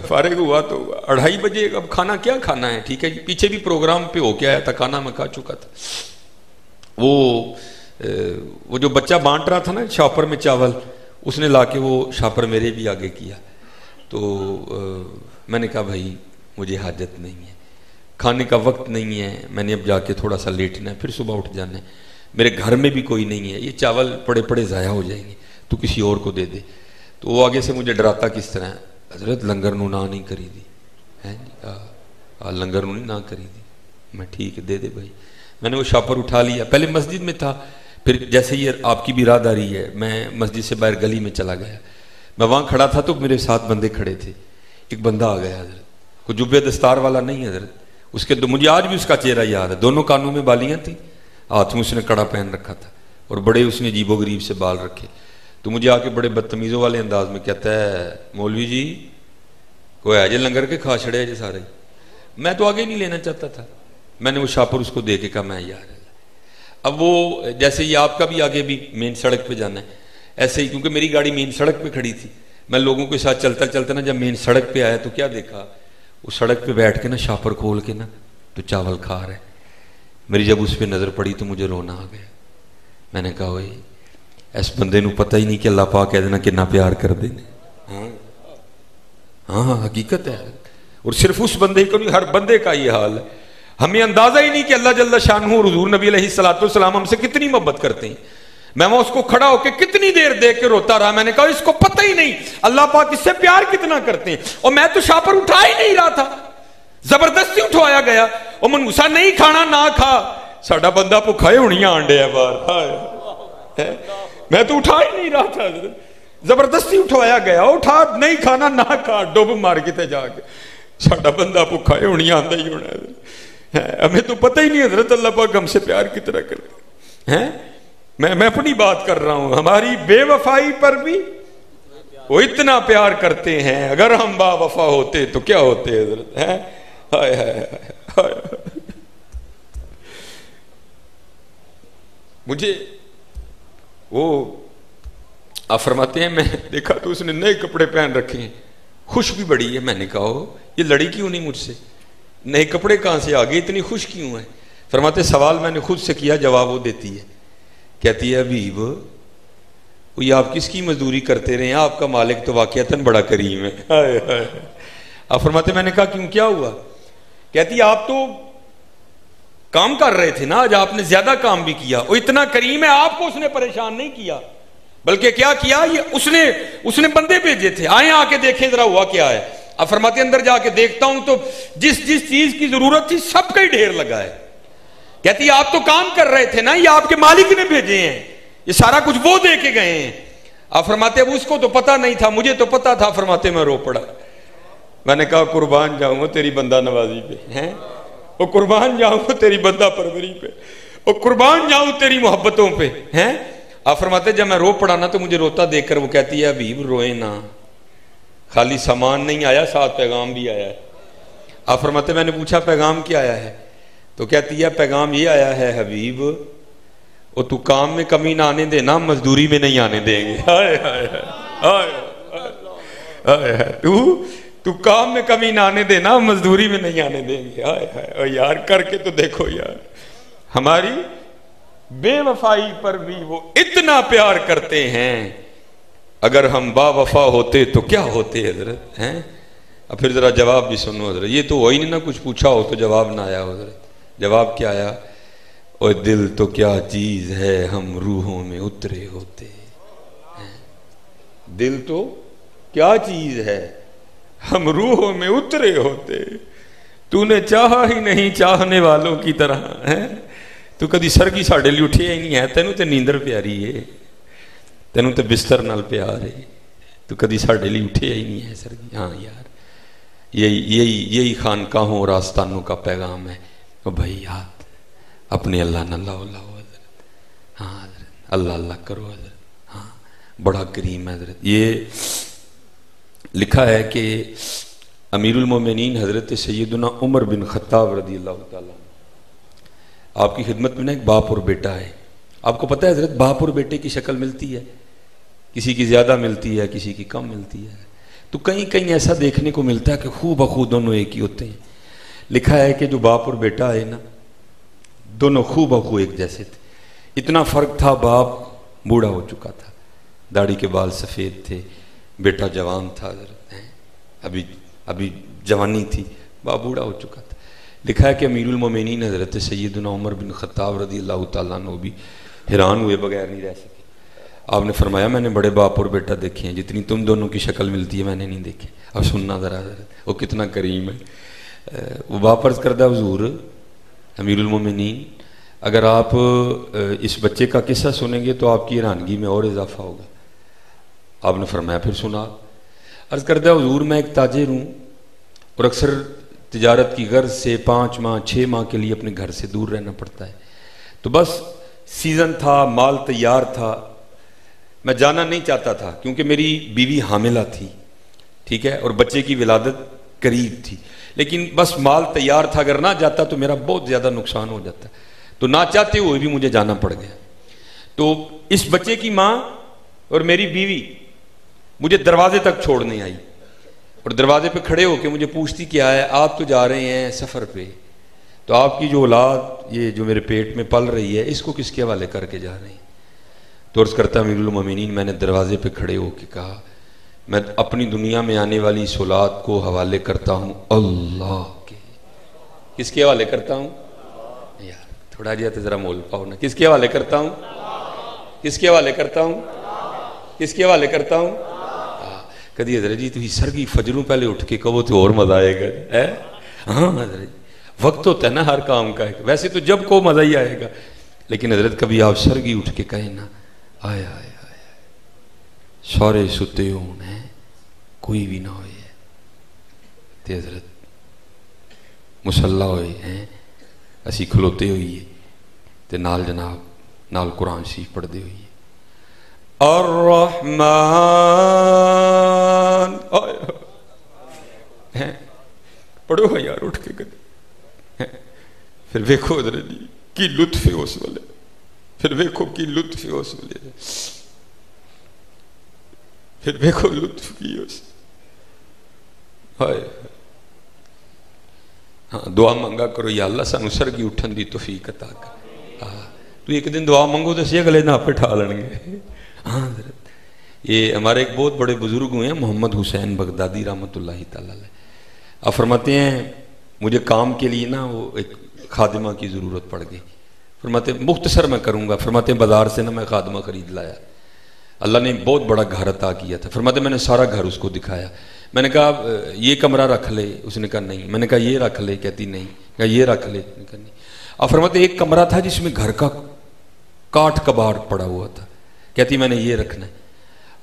فارغ ہوا تو 2:30 بجے، اب کھانا کیا کھانا ہے، ٹھیک ہے جی، پیچھے بھی پروگرام پہ ہو کے آیا تھا، کھانا میں کھا چکا تھا۔ وہ جو بچہ بانٹ رہا تھا نا شاپر میں چاول، اس نے لا کے وہ شاپر میرے بھی آگے کیا، تو میں نے کہا بھائی مجھے حاجت نہیں ہے، کھانے کا وقت نہیں ہے، میں نے اب جا کے تھوڑا سا لیٹنا ہے، پھر صبح اٹھ جانا ہے، میرے گھر میں بھی کوئی نہیں ہے، یہ چاول پڑے پڑے ضائع ہو جائیں گے، تو کسی اور کو دے دے۔ تو وہ آگے سے مجھے ڈراتا کس طرح، حضرت لنگر نو نہ نہیں کری دی، لنگر نو نہیں نہ کری دی، میں ٹھیک ہے دے دے بھائی۔ میں نے وہ شاپر اٹھا لیا، پہلے مسجد میں تھا، پھر جیسے یہ آپ کی بھی راداری ہے، میں مسجد سے باہر گلی میں چلا گیا، میں وہاں کھڑا تھا تو میرے ساتھ بندے کھڑے تھے، ایک بندہ آ گیا حضرت، کوئی جبے دستار والا نہیں حضرت، اس کے مجھے آج بھی اس کا چہرہ یاد ہے، دونوں کانوں میں بالیاں تھیں، ہاتھ میں اس نے کڑا پہن رکھا تھا اور بڑے اس نے عجیب و غریب سے بال رکھے، تو مجھے آ کے بڑے بدتمیزوں والے انداز میں کہتا ہے مولوی جی کوئی ہے جی لنگر کے کھا چھڑے جی سارے۔ میں تو آگے نہیں لینا چاہتا تھا، میں نے وہ شاپر اس کو دے کے کہا میں یار، اب وہ جیسے یہ آپ کا بھی آگے بھی مین سڑک پہ جانا ہے، ایسے ہی کیونکہ میری گاڑی مین سڑک پہ کھڑی تھی، میں لوگوں کے ساتھ چلتا چلتا نا جب مین سڑک پہ آیا تو کیا دیکھا، وہ سڑک پہ بیٹھ کے نا شاپر کھول کے نا تو چاول کھا رہے، میری جب اس پہ نظر پڑی تو مجھے رونا آ گیا، میں نے کہا وہی اس بندے نو پتہ ہی نہیں کہ اللہ پاک کہہ دینا کتنا پیار کر دینے، ہاں حقیقت ہے، اور صرف اس بندے کو نہیں ہر بندے کا یہ حال ہے، ہمیں اندازہ ہی نہیں کہ اللہ جل شانہ اور حضور نبی علیہ السلام ہم سے کتنی محبت کرتے ہیں۔ میں وہاں اس کو کھڑا ہو کے کتنی دیر دیکھ کے روتا رہا، میں نے کہا اس کو پتہ ہی نہیں اللہ پاک اس سے پیار کتنا کرتے ہیں، اور میں تو شاپر اٹھا ہی نہیں رہا تھا، زبردستی اٹھوایا گیا، اور منوسا نہیں کھانا نہ کھا، ساڈا بندہ بھوکا ہی ہونی آنڈے ہے باہر، میں تو اٹھا ہی نہیں رہا تھا، زبردستی اٹھوایا گیا، اٹھا نہیں کھانا نہ کھا، ڈوب مار کے تے جا کے ساڈا بندہ بھوکا ہی ہونی آندا ہی ہونا ہے، ہمیں تو پتہ ہی نہیں حضرت اللہ پاک ہم سے پیار کی طرح کرتے ہیں۔ میں اپنی بات کر رہا ہوں، ہماری بے وفائی پر بھی وہ اتنا پیار کرتے ہیں، اگر ہم با وفا ہوتے تو کیا ہوتے حضرت، ہائے ہائے ہائے۔ مجھے وہ آپ فرماتے ہیں میں دیکھا تو اس نے نئے کپڑے پہن رکھے ہیں، خوش بھی بڑی ہے، میں نے کہا یہ لڑی کیوں نہیں مجھ سے، نئے کپڑے کہاں سے آ گئے، اتنی خوش کیوں ہے؟ فرماتے سوال میں نے خود سے کیا، جواب وہ دیتی ہے، کہتی ہے حبیب یہ آپ کس کی مزدوری کرتے رہے ہیں، آپ کا مالک تو واقعتاً بڑا کریم ہے۔ آپ فرماتے میں نے کہا کیوں کیا ہوا؟ کہتی آپ تو کام کر رہے تھے نا، آج آپ نے زیادہ کام بھی کیا، وہ اتنا کریم ہے آپ کو اس نے پریشان نہیں کیا، بلکہ کیا کیا، یہ اس نے بندے بھیجے تھے، آئیں آ کے دیکھیں ذرا ہوا کیا ہے۔ اب فرماتے اندر جا کے دیکھتا ہوں تو جس چیز کی ضرورت تھی سب کا ہی ڈھیر لگا ہے، کہتی آپ تو کام کر رہے تھے نا, یہ آپ کے مالک نے بھیجے ہیں, یہ سارا کچھ وہ دے کے گئے ہیں. آپ فرماتے اب اس کو تو پتا نہیں تھا, مجھے تو پتا تھا. فرماتے میں رو پڑا. میں نے کہا قربان جاؤں گا تیری بندہ نوازی پہ, ہیں وہ قربان جاؤں گا تیری بندہ پروری پہ, وہ قربان جاؤں تیری محبتوں پہ, ہیں. آپ فرماتے جب میں رو پڑا نا تو مجھے روتا دیکھ کر وہ کہتی ہے حبیب روئے نا, خالی سامان نہیں آیا, ساتھ پیغام بھی آیا ہے. آپ فرماتے میں نے پوچھا پیغام کیا آیا ہے؟ تو کہتی ہے پیغام یہ آیا ہے حبیب, وہ تو کام میں کمی نہ آنے دینا, مزدوری میں نہیں آنے دیں گے. ہائے ہائے ہائے ہائے, تو کام میں کمی نہ آنے دینا, مزدوری میں نہیں آنے دیں گے. ہائے ہائے یار, کر کے تو دیکھو یار, ہماری بے وفائی پر بھی وہ اتنا پیار کرتے ہیں. اگر ہم با وفا ہوتے تو کیا ہوتے حضرت, ہیں. اب پھر ذرا جواب بھی سنو حضرت, یہ تو وہی نہیں نا کچھ پوچھا ہو تو جواب نہ آیا حضرت. جواب کیا آیا؟ اوہ دل تو کیا چیز ہے ہم روحوں میں اترے ہوتے ہیں. دل تو کیا چیز ہے ہم روحوں میں اترے ہوتے, تو نے چاہا ہی نہیں چاہنے والوں کی طرح, ہیں. تو کدی سرگی ساڑے لیے اٹھیا ہی نہیں ہے, تینوں تے نیندر پیاری ہے, تینوں تے بستر نال پیار ہے, تو کدی ساڑے لیے اٹھیا ہی نہیں ہے سرگی. ہاں یار, یہی خانقاہوں اور آستانوں کا پیغام ہے. بھائی یاد اپنے اللہ نہ لاؤ حضرت. ہاں حضرت اللہ اللہ کرو حضرت. ہاں بڑا کریم ہے حضرت. یہ لکھا ہے کہ امیر المومنین حضرت سیدنا عمر بن خطاب رضی اللہ تعالیٰ, آپ کی خدمت میں نا ایک باپ اور بیٹا ہے. آپ کو پتہ ہے حضرت باپ اور بیٹے کی شکل ملتی ہے, کسی کی زیادہ ملتی ہے, کسی کی کم ملتی ہے. تو کہیں ایسا دیکھنے کو ملتا ہے کہ خو بخو دونوں ایک ہی ہوتے ہیں. لکھا ہے کہ جو باپ اور بیٹا ہے نا, دونوں خو بخو ایک جیسے تھے. اتنا فرق تھا, باپ بوڑھا ہو چکا تھا, داڑھی کے بال سفید تھے, بیٹا جوان تھا حضرت, ابھی جوانی تھی, باپ بوڑھا ہو چکا تھا. لکھا ہے کہ امیر المومنین حضرت سیدنا عمر بن خطاب رضی اللہ تعالیٰ عنہ بھی حیران ہوئے بغیر نہیں رہ سکے. آپ نے فرمایا میں نے بڑے باپ اور بیٹا دیکھے ہیں, جتنی تم دونوں کی شکل ملتی ہے میں نے نہیں دیکھے. اب سننا ذرا حضرت, وہ کتنا کریم ہے. وہ باپ عرض کردہ حضور امیر المومنین, اگر آپ اس بچے کا قصہ سنیں گے تو آپ کی حیرانگی میں اور اضافہ ہوگا. آپ نے فرمایا پھر سنا. عرض کردہ حضور میں ایک تاجر ہوں اور اکثر تجارت کی غرض سے 5 ماہ 6 ماہ کے لیے اپنے گھر سے دور رہنا پڑتا ہے. تو بس سیزن تھا, مال تیار تھا, میں جانا نہیں چاہتا تھا کیونکہ میری بیوی حاملہ تھی, ٹھیک ہے, اور بچے کی ولادت قریب تھی. لیکن بس مال تیار تھا, اگر نہ جاتا تو میرا بہت زیادہ نقصان ہو جاتا, تو نہ چاہتے ہوئے بھی مجھے جانا پڑ گیا. تو اس بچے کی ماں اور میری بیوی مجھے دروازے تک چھوڑنے آئی, اور دروازے پہ کھڑے ہو کے مجھے پوچھتی کیا ہے, آپ تو جا رہے ہیں سفر پہ, تو آپ کی جو اولاد یہ جو میرے پیٹ میں پل رہی ہے اس کو کس کے حوالے کر کے جا رہے ہیں؟ تو عرض کرتا امیر المومنین میں نے دروازے پہ کھڑے ہو کے کہا میں اپنی دنیا میں آنے والی اس اولاد کو حوالے کرتا ہوں اللہ کے. کس کے حوالے کرتا ہوں؟ یار تھوڑا جہا تو ذرا مول پاؤ نا. کس کے حوالے کرتا ہوں؟ کس کے حوالے کرتا ہوں؟ کس کے حوالے کرتا ہوں؟ کدی حضرت جی تھی سرگی فجروں پہلے اٹھ کے کہو تو اور مزہ آئے گا. ہاں حضرت وقت ہوتا ہے نا ہر کام کا, ویسے تو جب کو مزہ ہی آئے گا, لیکن حضرت کبھی آپ سرگی اٹھ کے کہیں نا آئے آئے آئے سارے ستے ہونے کوئی بھی نہ ہوئے, تے حضرت مسلح ہوئے ہیں, اسی کھلوتے ہوئیے تے نال جناب نال قرآن شریف پڑھ دے ہوئیے. الرحمن پڑھو یار اٹھ کے کدی, پھر ویکھو حضرت جی کی لطف ہے اس والے, پھر ویکھو کی لطف ہے اس والے, پھر ویکھو لطف کی اس. ہاں دعا منگا کرو یا اللہ سانو سرگی اٹھن دی توفیق عطا کر. تو ایک دن دعا منگو تو سی اگلے نہ پہ ٹھا لیں گے. ہاں حضرت یہ ہمارے ایک بہت بڑے بزرگ ہوئے ہیں محمد حسین بغدادی رحمۃ اللہ تعالی علیہ. آپ فرماتے ہیں مجھے کام کے لیے نا وہ ایک خادمہ کی ضرورت پڑ گئی. فرماتے ہیں مختصر میں کروں گا, فرماتے ہیں بازار سے نا میں خادمہ خرید لایا, اللہ نے بہت بڑا گھر عطا کیا تھا. فرماتے ہیں میں نے سارا گھر اس کو دکھایا, میں نے کہا یہ کمرہ رکھ لے, اس نے کہا نہیں. میں نے کہا یہ رکھ لے, کہتی نہیں. کہا یہ رکھ لے, کہا نہیں. اب فرماتے ایک کمرہ تھا جس میں گھر کا کاٹ کباڑ پڑا ہوا تھا. کہتی میں نے یہ رکھنا ہے.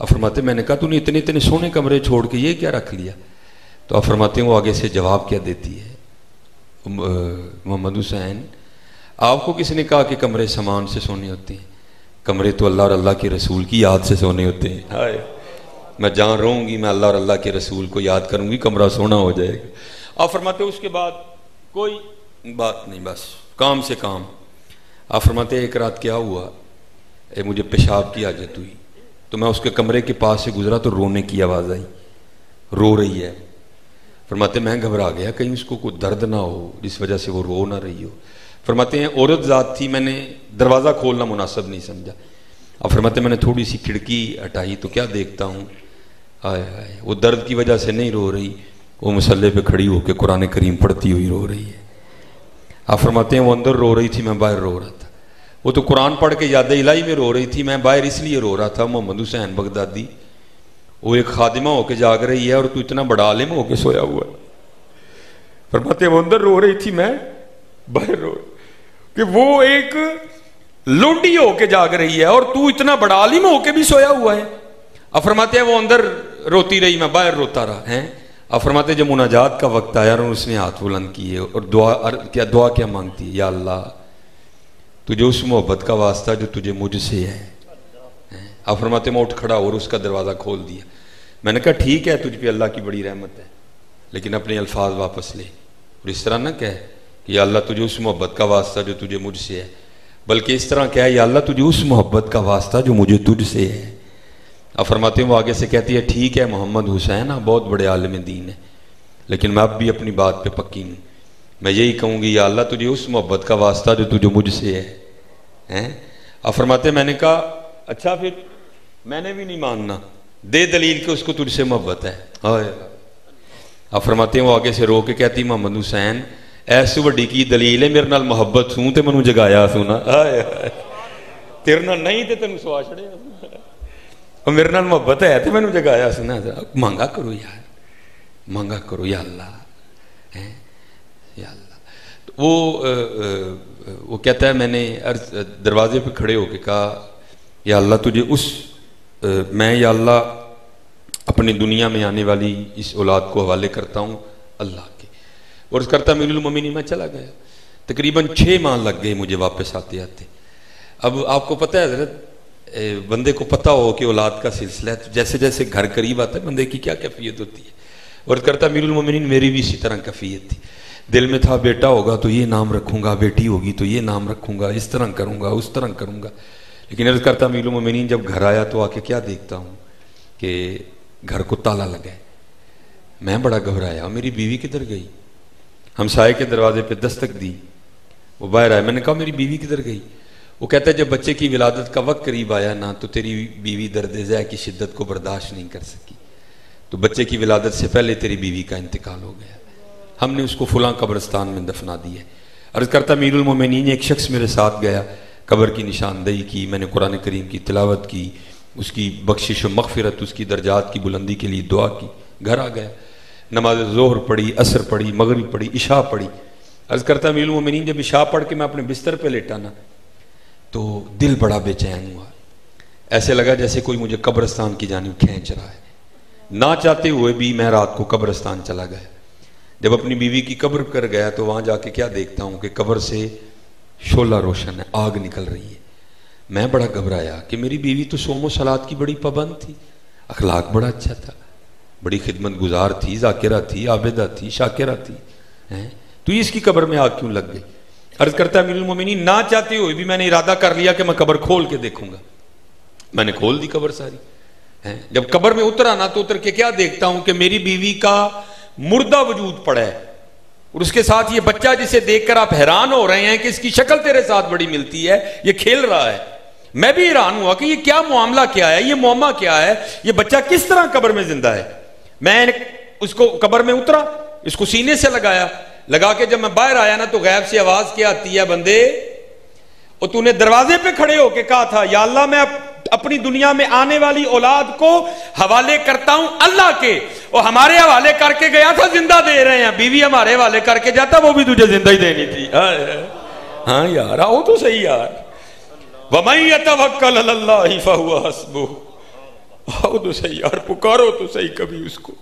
اب فرماتے میں نے کہا تو نے اتنے اتنے سونے کمرے چھوڑ کے یہ کیا رکھ لیا؟ تو اب فرماتے ہیں وہ آگے سے جواب کیا دیتی ہے، محمد حسین آپ کو کس نے کہا کہ کمرے سامان سے سونے ہوتے ہیں؟ کمرے تو اللہ اور اللہ کے رسول کی یاد سے سونے ہوتے ہیں. ہائے میں جہاں رہوں گی میں اللہ اور اللہ کے رسول کو یاد کروں گی، کمرہ سونا ہو جائے گا. آپ فرماتے اس کے بعد کوئی بات نہیں، بس کام سے کام. آپ فرماتے ایک رات کیا ہوا، مجھے پیشاب کی حاجت ہوئی تو میں اس کے کمرے کے پاس سے گزرا تو رونے کی آواز آئی، رو رہی ہے. فرماتے میں گھبرا گیا کہیں اس کو کوئی درد نہ ہو جس وجہ سے وہ رو نہ رہی ہو. فرماتے ہیں عورت ذات تھی، میں نے دروازہ کھولنا مناسب نہیں سمجھا. اب فرماتے میں نے تھوڑی سی کھڑکی ہٹائی تو کیا دیکھتا ہوں، آئے آئے وہ درد کی وجہ سے نہیں رو رہی، وہ مصلے پہ کھڑی ہو کے قرآن کریم پڑھتی ہوئی رو رہی ہے. آپ فرماتے ہیں وہ اندر رو رہی تھی، میں باہر رو رہا تھا. وہ تو قرآن پڑھ کے یاد الہی میں رو رہی تھی، میں باہر اس لیے رو رہا تھا. محمد حسین بغدادی وہ ایک خادمہ ہو کے جاگ رہی ہے اور تو اتنا بڑا عالم ہو کے سویا ہوا ہے. فرماتے ہیں وہ اندر رو رہی تھی، میں باہر رو رہا کہ وہ ایک لونڈی ہو کے جاگ رہی ہے اور تو اتنا بڑا عالم ہو کے بھی سویا ہوا ہے. اب فرماتے ہیں وہ اندر روتی رہی، میں باہر روتا رہا ہے. اب فرماتے جب مناجات کا وقت آیا اور اس نے ہاتھ بلند کیے اور دعا کیا مانگتی ہے، یا اللہ تجھے اس محبت کا واسطہ جو تجھے مجھ سے ہے. اب فرماتے میں اٹھ کھڑا اور اس کا دروازہ کھول دیا. میں نے کہا ٹھیک ہے تجھ پہ اللہ کی بڑی رحمت ہے لیکن اپنے الفاظ واپس لے اور اس طرح نہ کہہ کہ یا اللہ تجھے اس محبت کا واسطہ جو تجھے مجھ سے ہے، بلکہ اس طرح کہہ یا اللہ تجھے اس محبت کا واسطہ جو مجھے تجھ سے ہے. اب فرماتے ہیں وہ آگے سے کہتی ہے ٹھیک ہے محمد حسین آپ بہت بڑے عالم دین ہیں لیکن میں اب بھی اپنی بات پہ پکی ہوں. میں یہی کہوں گی یا اللہ تجھے اس محبت کا واسطہ جو تجھے مجھ سے ہے. اب فرماتے ہیں میں نے کہا اچھا پھر میں نے بھی نہیں ماننا، دے دلیل کہ اس کو تجھ سے محبت ہے. اب فرماتے ہیں وہ آگے سے رو کے کہتی محمد حسین ایس وڈی کی دلیل ہے میرے نال محبت سوں تے منوں جگایا سونا، تیرے نال نہیں تے تینوں سوا چھڑے، اور میرے نال محبت ہے تے منوں جگایا سونا. مانگا کرو یار، مانگا کرو یا اللہ، یا اللہ. وہ کہتا ہے میں نے دروازے پہ کھڑے ہو کے کہا یا اللہ تجھے میں یا اللہ اپنی دنیا میں آنے والی اس اولاد کو حوالے کرتا ہوں اللہ کے. اور اس کرتا امیر المومنین میں چلا گیا. تقریباً 6 ماہ لگ گئے مجھے واپس آتے آتے. اب آپ کو پتہ ہے حضرت بندے کو پتہ ہو کہ اولاد کا سلسلہ ہے تو جیسے جیسے گھر قریب آتا ہے بندے کی کیا کیفیت ہوتی ہے. اور کرتا امیر المومنین میری بھی اسی طرح کیفیت تھی. دل میں تھا بیٹا ہوگا تو یہ نام رکھوں گا، بیٹی ہوگی تو یہ نام رکھوں گا، اس طرح کروں گا اس طرح کروں گا. لیکن عرض کرتا امیر المومنین جب گھر آیا تو آ کے کیا دیکھتا ہوں کہ گھر کو تالا لگا ہے. میں بڑا گھبرایا، میری بیوی کدھر گئی؟ ہمسائے کے دروازے پہ دستک دی، وہ باہر آیا. میں نے کہا میری بیوی کدھر گئی؟ وہ کہتا ہے جب بچے کی ولادت کا وقت قریب آیا نا تو تیری بیوی درد ذہ کی شدت کو برداشت نہیں کر سکی تو بچے کی ولادت سے پہلے تیری بیوی کا انتقال ہو گیا، ہم نے اس کو فلاں قبرستان میں دفنا دی ہے. عرض کرتا امیر المومنین ایک شخص میرے ساتھ گیا، قبر کی نشاندہی کی، میں نے قرآن کریم کی تلاوت کی، اس کی بخشش و مغفرت، اس کی درجات کی بلندی کے لیے دعا کی. گھر آ گیا، نماز ظہر پڑھی، عصر پڑھی، مغرب پڑھی، عشاء پڑھی. عرض کرتا امیر المومنین جب عشاء پڑھ کے میں اپنے بستر پہ لیٹا نا تو دل بڑا بے چین ہوا. ایسے لگا جیسے کوئی مجھے قبرستان کی جانب کھینچ رہا ہے. نہ چاہتے ہوئے بھی میں رات کو قبرستان چلا گیا. جب اپنی بیوی کی قبر پر گیا تو وہاں جا کے کیا دیکھتا ہوں کہ قبر سے شعلہ روشن ہے، آگ نکل رہی ہے. میں بڑا گھبرایا کہ میری بیوی تو صوم و صلات کی بڑی پابند تھی، اخلاق بڑا اچھا تھا، بڑی خدمت گزار تھی، ذاکرہ تھی، عابدہ تھی، شاکرہ تھی، تو اس کی قبر میں آگ کیوں لگ گئی؟ عرض کرتا امیر المومنین نہ چاہتے ہوئے بھی میں نے ارادہ کر لیا کہ میں قبر کھول کے دیکھوں گا. میں نے کھول دی قبر ساری. جب قبر میں اترا نا تو اتر کے کیا دیکھتا ہوں کہ میری بیوی کا مردہ وجود پڑا ہے اور اس کے ساتھ یہ بچہ جسے دیکھ کر آپ حیران ہو رہے ہیں کہ اس کی شکل تیرے ساتھ بڑی ملتی ہے، یہ کھیل رہا ہے. میں بھی حیران ہوا کہ یہ کیا معاملہ کیا ہے، یہ معاملہ کیا ہے، یہ بچہ کس طرح قبر میں زندہ ہے. میں اس کو قبر میں اترا، اس کو سینے سے لگا کے جب میں باہر آیا نا تو غیب سے آواز کیا آتی ہے، بندے اور تو نے دروازے پہ کھڑے ہو کے کہا تھا یا اللہ میں اپنی دنیا میں آنے والی اولاد کو حوالے کرتا ہوں اللہ کے، اور ہمارے حوالے کر کے گیا تھا زندہ دے رہے ہیں، بیوی ہمارے حوالے کر کے جاتا وہ بھی تجھے زندہ ہی دینی تھی. ہاں یار آؤ تو صحیح یار. وَمَن يَتَوَكَّلْ عَلَى اللَّهِ فَهُوَ حَسْبُهُ. آؤ تو صحیح یار, پکارو تو صحیح کبھی اس کو,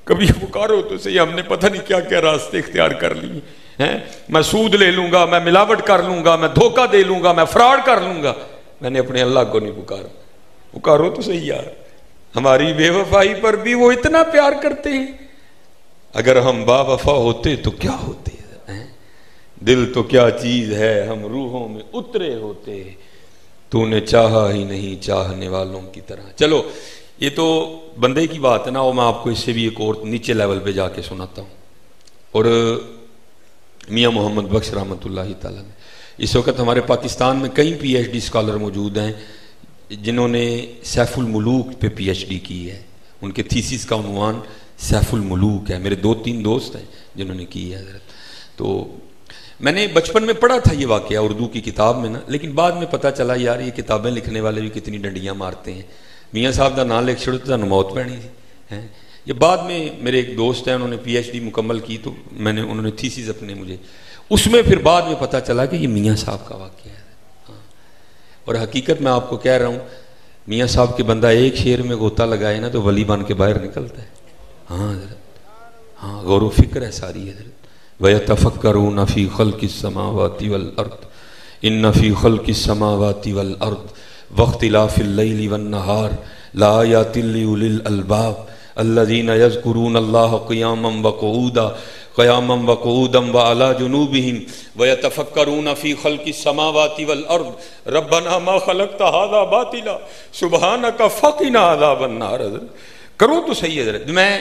کبھی پکارو تو صحیح. ہم نے پتہ نہیں کیا کیا راستے اختیار کر لیے ہیں. میں سود لے لوں گا, میں ملاوٹ کر لوں گا, میں دھوکہ دے لوں گا, میں فراڈ کر لوں گا. میں نے اپنے اللہ کو نہیں پکارا. پکارو تو صحیح یار. ہماری بے وفائی پر بھی وہ اتنا پیار کرتے ہیں. اگر ہم با وفا ہوتے تو کیا ہوتے ہیں. دل تو کیا چیز ہے, ہم روحوں میں اترے ہوتے, تو نے چاہا ہی نہیں چاہنے والوں کی طرح. چلو یہ تو بندے کی بات ہے نا, وہ میں آپ کو اس سے بھی ایک اور نیچے لیول پہ جا کے سناتا ہوں. اور میاں محمد بخش رحمۃ اللہ تعالیٰ نے, اس وقت ہمارے پاکستان میں کئی پی ایچ ڈی اسکالر موجود ہیں جنہوں نے سیف الملوک پہ پی ایچ ڈی کی ہے. ان کے تھیسس کا عنوان سیف الملوک ہے. میرے 2-3 دوست ہیں جنہوں نے کی ہے حضرت. تو میں نے بچپن میں پڑھا تھا یہ واقعہ اردو کی کتاب میں نا, لیکن بعد میں پتہ چلا یار یہ کتابیں لکھنے والے بھی کتنی ڈنڈیاں مارتے ہیں. میاں صاحب کا نام لکھ چھوڑو تو موت پینی تھی. یہ بعد میں میرے ایک دوست ہیں, انہوں نے پی ایچ ڈی مکمل کی, تو انہوں نے تھیسس اپنے مجھے, اس میں پھر بعد میں پتہ چلا کہ یہ میاں صاحب کا واقعہ ہے. اور حقیقت میں آپ کو کہہ رہا ہوں, میاں صاحب کے بندہ ایک شعر میں غوطہ لگائے نا تو ولی بن کے باہر نکلتا ہے. ہاں حضرت, ہاں غور و فکر ہے ساری حضرت. وَيَتَفَكَّرُونَ فِي خَلْقِ السَّمَاوَاتِ وَالْأَرْضِ إِنَّ فِي خَلْقِ السَّمَاوَاتِ وَالْأَرْضِ وَاخْتِلَافِ اللَّيْلِ وَالنَّهَارِ لَآيَاتٍ لِأُولِي الْأَلْبَابِ الَّذِينَ يَذْكُرُونَ اللَّهَ قِيَامًا وَقُعُودًا وَعَلَى جُنُوبِهِمْ وَيَتَفَكَّرُونَ فِي خَلْقِ السَّمَاوَاتِ وَالْأَرْضِ رَبَّنَا مَا خَلَقْتَ هَذَا بَاطِلًا سُبْحَانَكَ فَقِنَا عَذَابَ النَّارِ. کرو تو صحیح حضرت. میں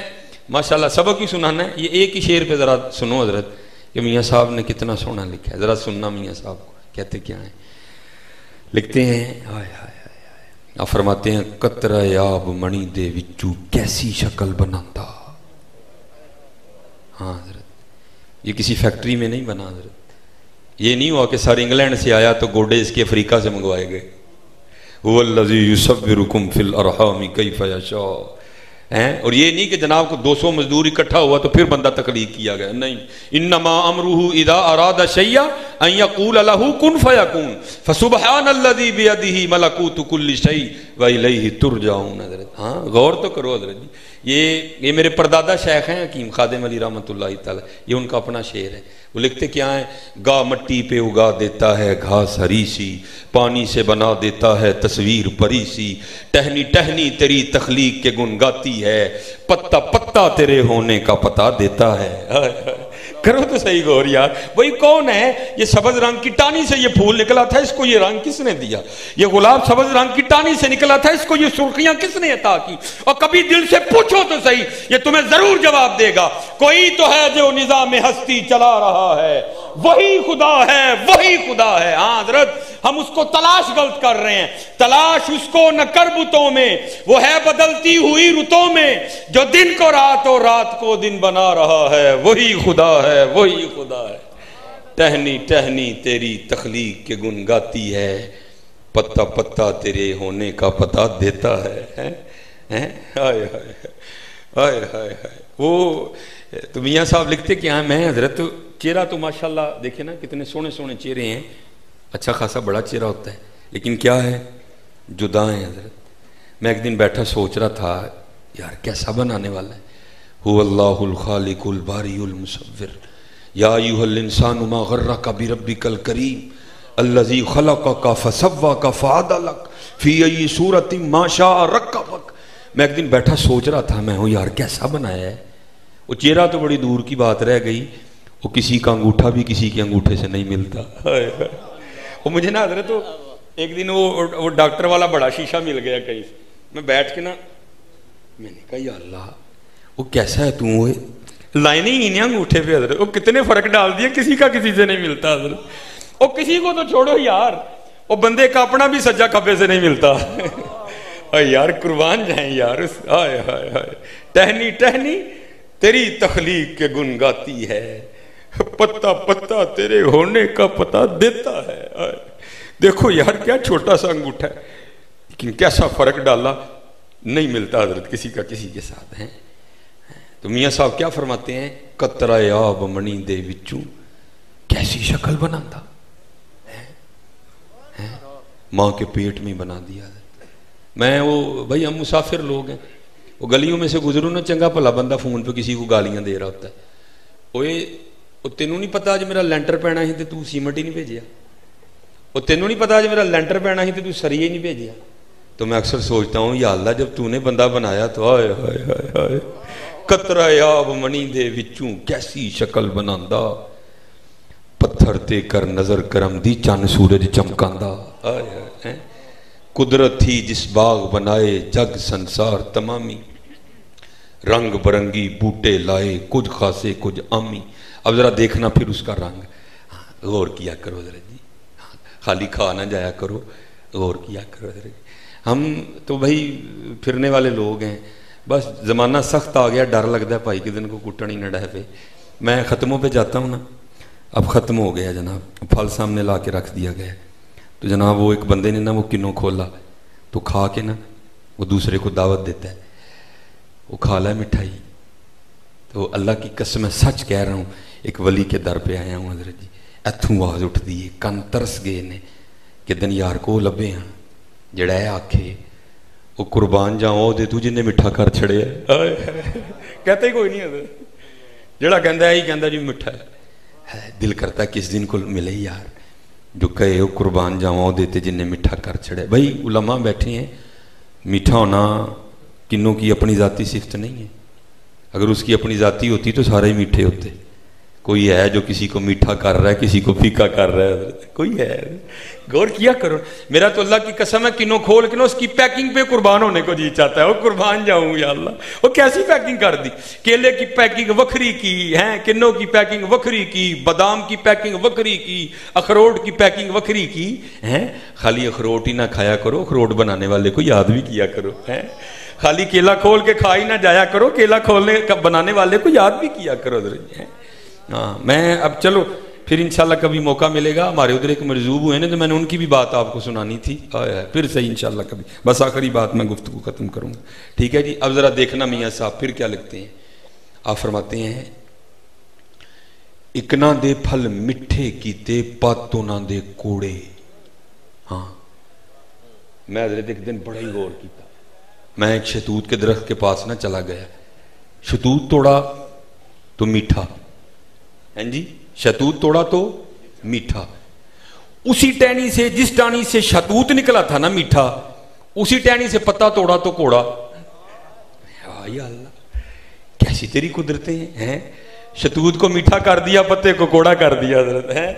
ماشاءاللہ سبق ہی سنانا ہے, یہ ایک ہی شعر پہ ذرا سنو حضرت کہ میاں صاحب نے کتنا سونا لکھا ہے. ذرا سننا میاں صاحب کو کہتے کیا ہیں. لکھتے ہیں ہائے ہائے آپ فرماتے ہیں قطرہ آب منی دے وچو کیسی شکل بناتا. ہاں حضرت, یہ کسی فیکٹری میں نہیں بنا حضرت. یہ نہیں ہوا کہ سر انگلینڈ سے آیا تو گوڈے اس کے افریقہ سے منگوائے گئے. هو الذی یصورکم فی الارحام کیف یشاء. اور یہ نہیں کہ جناب کو 200 مزدور اکٹھا ہوا تو پھر بندہ تخلیق کیا گیا, نہیں. انما امرہ اذا اراد شیئا ان یقول لہ کن فیکون فسبحان الذی بیدہ ملکوت کل شیء والیہ ترجعون. حضرت ہاں غور تو کرو حضرت جی. یہ میرے پردادا شیخ ہیں حکیم خادم علی رحمۃ اللہ تعالی, یہ ان کا اپنا شعر ہے. وہ لکھتے کیا ہیں, گاہ مٹی پہ اگا دیتا ہے گھاس ہری سی, پانی سے بنا دیتا ہے تصویر پری سی, ٹہنی ٹہنی تیری تخلیق کے گن گاتی ہے, پتا پتا تیرے ہونے کا پتا دیتا ہے. کرو تو صحیح غور یار. وہی کون ہے یہ سبز رنگ کی ٹانی سے یہ پھول نکلا تھا, اس کو یہ رنگ کس نے دیا؟ یہ گلاب سبز رنگ کی ٹانی سے نکلا تھا, اس کو یہ سرخیاں کس نے عطا کی؟ اور کبھی دل سے پوچھو تو صحیح, یہ تمہیں ضرور جواب دے گا. کوئی تو ہے جو نظام ہستی چلا رہا ہے, وہی خدا ہے, وہی خدا ہے. ہاں حضرت, ہم اس کو تلاش غلط کر رہے ہیں. تلاش اس کو نہ کر بتوں میں, وہ ہے بدلتی ہوئی رتوں میں, جو دن کو رات اور رات کو دن بنا رہا ہے, وہی خدا ہے, وہی خدا ہے. ٹہنی ٹہنی تیری تخلیق کے گن گاتی ہے, پتا پتا تیرے ہونے کا پتا دیتا ہے. ہائے ہائے ہائے ہائے ہائے. وہ تو میاں صاحب لکھتے کیا ہیں, میں حضرت چہرہ تو ماشاءاللہ دیکھیں نا کتنے سونے سونے چہرے ہیں, اچھا خاصا بڑا چہرہ ہوتا ہے, لیکن کیا ہے جدا ہیں حضرت. میں ایک دن بیٹھا سوچ رہا تھا یار کیسا بنانے والا ہے. هو اللہ الخالق الباری المصور یا ایھا الانسان ما غرک بربک الکریم الذی خلقک فسواک فعدلک فی ای صورت ما شاء رکبک. میں ایک دن بیٹھا سوچ رہا تھا, میں ہوں یار کیسا بنایا ہے. وہ چہرہ تو بڑی دور کی بات رہ گئی, وہ کسی کا انگوٹھا بھی کسی کے انگوٹھے سے نہیں ملتا. وہ مجھے نا حضرت ایک دن وہ ڈاکٹر والا بڑا شیشہ مل گیا کہیں, میں بیٹھ کے نا میں نے کہا یا اللہ وہ کیسا ہے تم, وہ لائنیں ہی نہیں انگوٹھے پہ حضرت, وہ کتنے فرق ڈال دیے, کسی کا کسی سے نہیں ملتا حضرت. وہ کسی کو تو چھوڑو یار, وہ بندے کا اپنا بھی سجا کھبے سے نہیں ملتا. یار قربان جائیں یار. ہائے ہائے ہائے. ٹہنی ٹہنی تیری تخلیق کے گن گاتی ہے, پتا پتا تیرے ہونے کا پتا دیتا ہے. دیکھو یار کیا چھوٹا سا انگوٹھا ہے, لیکن کیسا فرق ڈالا, نہیں ملتا حضرت کسی کا کسی کے ساتھ. ہیں تو میاں صاحب کیا فرماتے ہیں, قطرہ آب منی دے وچوں کیسی شکل بناتا. ماں کے پیٹ میں بنا دیا. میں وہ بھائی ہم مسافر لوگ ہیں, وہ گلیوں میں سے گزروں نا, چنگا بھلا بندہ فون پہ کسی کو گالیاں دے رہا ہوتا ہے, وہ تینوں نہیں پتا اج میرا لینٹر پینا ہی تو سیمنٹ ہی نہیں بھیجیا, وہ تینوں نہیں پتا اج میرا لینٹر پینا ہی تو سریے ہی نہیں بھیجیا. تو میں اکثر سوچتا ہوں یا اللہ جب تو نے بندہ بنایا تو آئے ہائے ہائے ہائے قطرہ آب منی دے وچوں کیسی شکل بناندا, پتھر تے کر نظر کرم دی چن سورج چمکاندا. آئے ہائے قدرت تھی جس باغ بنائے جگ سنسار تمامی, رنگ برنگی بوٹے لائے کچھ خاصے کچھ عامی. اب ذرا دیکھنا پھر اس کا رنگ, غور کیا کرو ذرا جی, خالی کھا نہ جایا کرو, غور کیا کرو ذرا. ہم تو بھائی پھرنے والے لوگ ہیں, بس زمانہ سخت آ گیا, ڈر لگتا ہے بھائی کدن کو کٹن ہی نہ ڈہ پہ. میں ختموں پہ جاتا ہوں نا, اب ختم ہو گیا جناب, پھل سامنے لا کے رکھ دیا گیا, تو جناب وہ ایک بندے نے نا وہ کنوں کھولا تو کھا کے نا وہ دوسرے کو دعوت دیتا ہے, وہ کھا لا مٹھائی. تو اللہ کی قسم میں سچ کہہ رہا ہوں, ایک ولی کے در پہ آیا ہوں حضرت جی, اتھوں آواز اٹھ دی ہے, کن ترس گئے نے کہ دن یار کو لبے ہاں جڑا ہے آکھے وہ قربان جاؤ دے تو جن نے مٹھا کر چھڑے ہے. کہتے ہی کوئی نہیں ہے, جڑا کہندا ہے ہی کہندا جی مٹھا ہے. دل کرتا ہے کس دن کو ملے یار جو کہے وہ قربان جاؤ دیتے جن نے مٹھا کر چھڑے. بھائی علماء بیٹھے ہیں, میٹھا ہونا کنوں کی اپنی ذاتی صفت نہیں ہے, اگر اس کی اپنی ذاتی ہوتی تو سارے ہی میٹھے ہوتے. کوئی ہے جو کسی کو میٹھا کر رہا ہے, کسی کو پھیکا کر رہا ہے, کوئی ہے؟ غور کیا کرو. میرا تو اللہ کی قسم ہے کنوں کھول کے نا اس کی پیکنگ پہ قربان ہونے کو جی چاہتا ہے. وہ قربان جاؤں یا اللہ, وہ کیسی پیکنگ کر دی, کیلے کی پیکنگ وکھری کی ہیں, کنوں کی پیکنگ وکھری کی, بادام کی پیکنگ وکھری کی, اخروٹ کی پیکنگ وکھری کی ہیں. خالی اخروٹ ہی نہ کھایا کرو, اخروٹ بنانے والے کو یاد بھی کیا کرو. ہیں خالی کیلا کھول کے کھا ہی نہ جایا کرو, کیلا کھولنے بنانے والے کو یاد بھی کیا کرو. ہاں میں اب چلو پھر انشاءاللہ کبھی موقع ملے گا, ہمارے ادھر ایک مرزوب ہوئے نا تو میں نے ان کی بھی بات آپ کو سنانی تھی, پھر صحیح انشاءاللہ کبھی. بس آخری بات میں گفتگو ختم کروں گا, ٹھیک ہے جی. اب ذرا دیکھنا میاں صاحب پھر کیا لگتے ہیں. آپ فرماتے ہیں ایک نہ دے پھل مٹھے کیتے پاتوں نہ دے کوڑے. ہاں میں حضرت ایک دن بڑا ہی غور کیتا, میں ایک شہتوت کے درخت کے پاس نہ چلا گیا, شہتوت توڑا تو میٹھا, ہیں جی شہتوت توڑا تو میٹھا. اسی ٹہنی سے جس ٹہنی سے شہتوت نکلا تھا نا میٹھا, اسی ٹہنی سے پتا توڑا تو کوڑا. یا اللہ کیسی تیری قدرتیں ہیں, شہتوت کو میٹھا کر دیا, پتے کو کوڑا کر دیا حضرت. ہے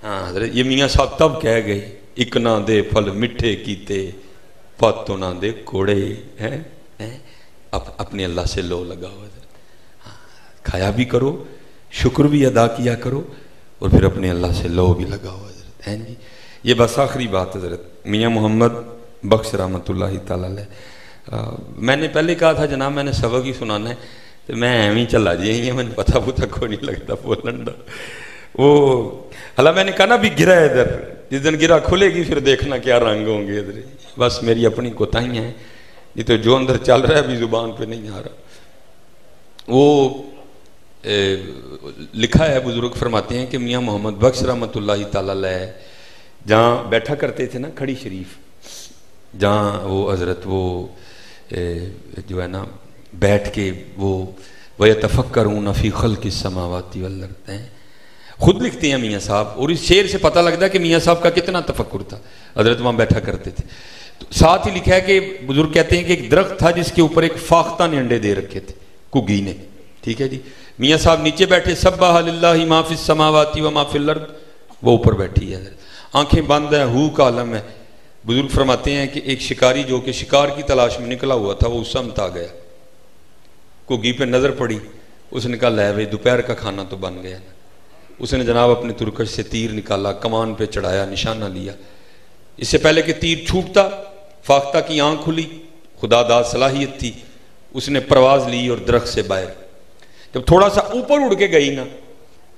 ہاں حضرت یہ میاں صاحب تب کہہ گئے ایک نہ دے پھل مٹھے کیتے پاتوں نہ دے کوڑے. ہیں اپنے اللہ سے لو لگاؤ حضرت, کھایا بھی کرو, شکر بھی ادا کیا کرو, اور پھر اپنے اللہ سے لو بھی لگاؤ حضرت. ہیں جی یہ بس آخری بات حضرت میاں محمد بخش رحمۃ اللہ تعالی علیہ. میں نے پہلے کہا تھا جناب میں نے سبق ہی سنانا ہے, تو میں ایویں ہی چلا جی, میں نے پتہ پتہ کوئی نہیں لگتا بولن دا. وہ اللہ میں نے کہا نا بھی گرا ہے ادھر, جس دن گرا کھلے گی پھر دیکھنا کیا رنگ ہوں گے ادھر. بس میری اپنی کوتاہیاں ہیں, یہ تو جو اندر چل رہا ہے ابھی زبان پہ نہیں آ رہا. وہ لکھا ہے بزرگ فرماتے ہیں کہ میاں محمد بخش رحمۃ اللہ تعالی علیہ جہاں بیٹھا کرتے تھے نا کھڑی شریف, جہاں وہ حضرت وہ جو ہے نا بیٹھ کے وہ وَيَتَفَكَّرُونَ فِي خَلْقِ السَّمَاوَاتِ وَالْأَرْضِ ہیں, خود لکھتے ہیں میاں صاحب, اور اس شعر سے پتہ لگتا ہے کہ میاں صاحب کا کتنا تفکر تھا. حضرت وہاں بیٹھا کرتے تھے. تو ساتھ ہی لکھا ہے کہ بزرگ کہتے ہیں کہ ایک درخت تھا جس کے اوپر ایک فاختہ نے انڈے دے رکھے تھے, کگی نے, ٹھیک ہے جی. میاں صاحب نیچے بیٹھے, سبح للہ ما فی السماوات و ما فی الارض, وہ اوپر بیٹھی ہے, آنکھیں بند ہیں, ہو کا عالم ہے. بزرگ فرماتے ہیں کہ ایک شکاری جو کہ شکار کی تلاش میں نکلا ہوا تھا, وہ اس سمت آ گیا, کگی پہ نظر پڑی, اس نے کہا لے بھائی دوپہر کا کھانا تو بن گیا نا. اس نے جناب اپنے ترکش سے تیر نکالا, کمان پہ چڑھایا, نشانہ لیا. اس سے پہلے کہ تیر چھوٹتا فاختہ کی آنکھ کھلی, خدا داد صلاحیت تھی, اس نے پرواز لی اور درخت سے باہر. جب تھوڑا سا اوپر اڑ کے گئی نا,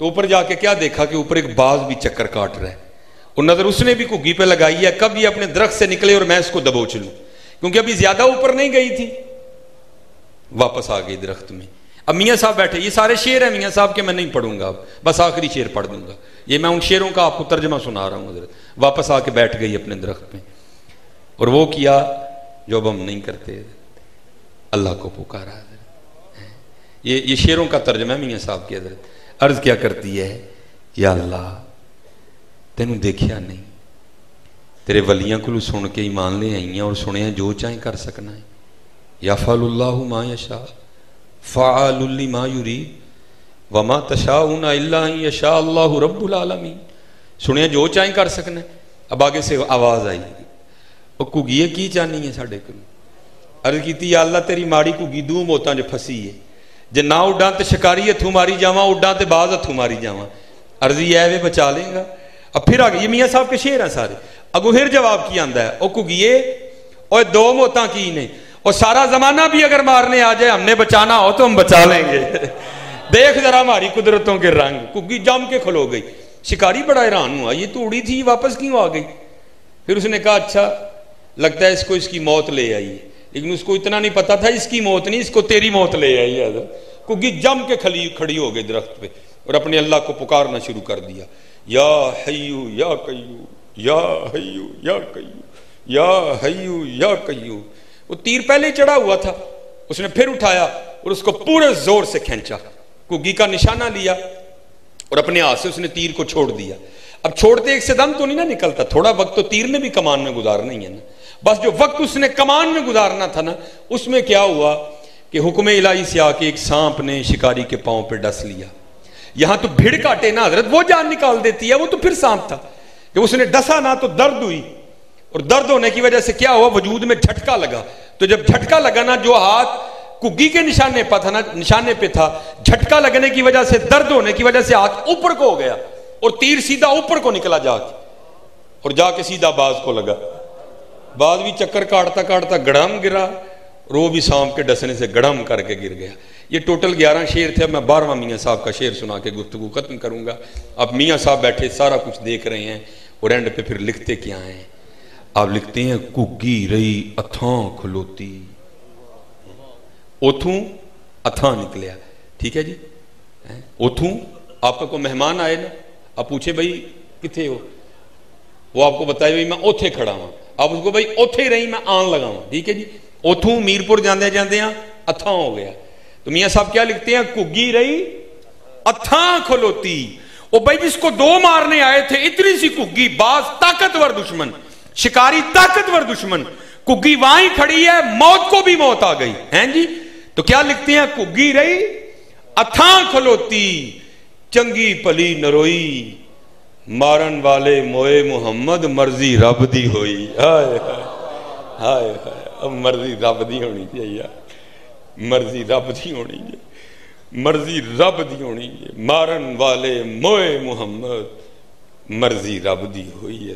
تو اوپر جا کے کیا دیکھا کہ اوپر ایک باز بھی چکر کاٹ رہا ہے, اور نظر اس نے بھی کگی پہ لگائی ہے کب یہ اپنے درخت سے نکلے اور میں اس کو دبوچ لوں, کیونکہ ابھی زیادہ اوپر نہیں گئی تھی. واپس آ گئی درخت میں. اب میاں صاحب بیٹھے, یہ سارے شعر ہیں میاں صاحب کے, میں نہیں پڑھوں گا اب, بس آخری شعر پڑھ دوں گا. یہ میں ان شعروں کا آپ کو ترجمہ سنا رہا ہوں حضرت. واپس آ کے بیٹھ گئی اپنے درخت میں. اور وہ کیا جو اب ہم نہیں کرتے، اللہ کو پکارا۔ یہ شعروں کا ترجمہ ہے میاں صاحب کی حضرت۔ عرض کیا کرتی ہے، یا اللہ تینوں دیکھیا نہیں، تیرے ولیاں کو سن کے ایمان لے آئی ہیں اور سنیا جو چاہیں کر سکنا ہے۔ یفعل اللہ ما یشاء فعال لما یرید وما تشاءون الا ان یشاء اللہ رب العالمین۔ سنیا جو چاہیں کر سکنا ہے۔ اب آگے سے آواز آئی، وہ کگیے کی چاہنی ہے ساڈے کو؟ عرض کیتی، یا اللہ تیری ماڑی کگی دو موتاں جو پھسی ہے، جے نہ اڈاں تے شکاری ہتھوں ماری جاواں، اڈاں تے باز ہتھوں ماری جاواں، عرضی ہے وے بچا لیں گا۔ اب پھر آگے، یہ میاں صاحب کے شعر ہیں سارے۔ اگو پھر جواب کی آندا ہے، او کگیے اور دو موتاں کی نے، اور سارا زمانہ بھی اگر مارنے آ جائے ہم نے بچانا ہو تو ہم بچا لیں گے۔ دیکھ ذرا ہماری قدرتوں کے رنگ۔ کگی جم کے کھلو گئی۔ شکاری بڑا حیران ہوا، یہ تو اڑی تھی واپس کیوں آ گئی؟ پھر اس نے کہا اچھا لگتا ہے اس کو اس کی موت لے آئی ہے، لیکن اس کو اتنا نہیں پتا تھا اس کی موت نہیں، اس کو تیری موت لے آئی ہے۔ کگی جم کے کھڑی ہو گئی درخت پہ اور اپنے اللہ کو پکارنا شروع کر دیا، یا حیو یا قیوم یا حیو یا قیوم یا حیو یا قیوم۔ وہ تیر پہلے چڑھا ہوا تھا، اس نے پھر اٹھایا اور اس کو پورے زور سے کھینچا، کگی کا نشانہ لیا اور اپنے ہاتھ سے اس نے تیر کو چھوڑ دیا۔ اب چھوڑتے ایک سے دم تو نہیں نہ نکلتا، تھوڑا وقت تو تیر نے بھی کمان میں گزارنا ہی ہے نا۔ بس جو وقت اس نے کمان میں گزارنا تھا نا، اس میں کیا ہوا کہ حکم الہی سے آ کے ایک سانپ نے شکاری کے پاؤں پہ ڈس لیا۔ یہاں تو بھیڑ کاٹے نا حضرت وہ جان نکال دیتی ہے، وہ تو پھر سانپ تھا کہ اس نے ڈسا نا تو درد ہوئی، اور درد ہونے کی وجہ سے کیا ہوا، وجود میں جھٹکا لگا۔ تو جب جھٹکا لگا نا، جو ہاتھ کگی کے نشانے پہ تھا نا، نشانے پہ تھا، جھٹکا لگنے کی وجہ سے، درد ہونے کی وجہ سے ہاتھ اوپر کو ہو گیا اور تیر سیدھا اوپر کو نکلا جا کے، اور جا کے سیدھا باز کو لگا۔ باز بھی چکر کاٹتا کاٹتا گڑم گرا، اور وہ بھی سانپ کے ڈسنے سے گڑم کر کے گر گیا۔ یہ ٹوٹل 11 شعر تھے۔ اب میں 12واں میاں صاحب کا شعر سنا کے گفتگو ختم کروں گا۔ اب میاں صاحب بیٹھے سارا کچھ دیکھ رہے ہیں، اور اینڈ پہ پھر لکھتے کیا ہیں؟ آپ لکھتے ہیں، کگی رہی اتھاں کھلوتی، اوتھوں اتھاں نکلیا۔ ٹھیک ہے جی، اوتھوں آپ کا کوئی مہمان آئے نا، آپ پوچھے بھائی کتھے ہو، وہ آپ کو بتائے بھائی میں اوتھے کھڑا ہوں، آپ اس کو بھائی اوتھے رہی میں آن لگا ہوں۔ ٹھیک ہے جی، اوتھوں میرپور جاندے جاندے ہیں اتھاں ہو گیا۔ تو میاں صاحب کیا لکھتے ہیں، کگی رہی اتھاں کھلوتی۔ وہ بھائی جس کو دو مارنے آئے تھے، اتنی سی کگی، باز طاقتور دشمن، شکاری طاقتور دشمن، کگی وہاں ہی کھڑی ہے، موت کو بھی موت آ گئی ہیں جی۔ تو کیا لکھتے ہیں، کگی رہی اتھاں کھلوتی، چنگی پلی نروئی، مارن والے موئے محمد، مرضی رب دی ہوئی۔ ہائے ہائے ہائے، اب مرضی رب دی ہونی چاہیے، مرضی رب دی ہونی ہے، مرضی رب دی ہونی ہے، مارن والے موئے محمد، مرضی رب دی ہوئی ہے۔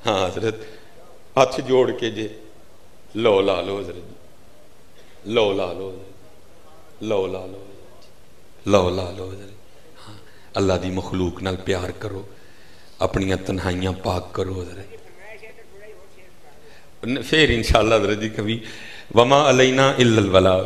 ہاں حضرت ہاتھ جوڑ کے جے لو لا لو حضرت، لو لا لو حضرت، لو لا لو لو لا لو حضرت۔ ہاں اللہ دی مخلوق نال پیار کرو، اپنیاں تنہائیاں پاک کرو حضرت۔ پھر انشاءاللہ حضرت جی کبھی وما علینا الا البلاغ،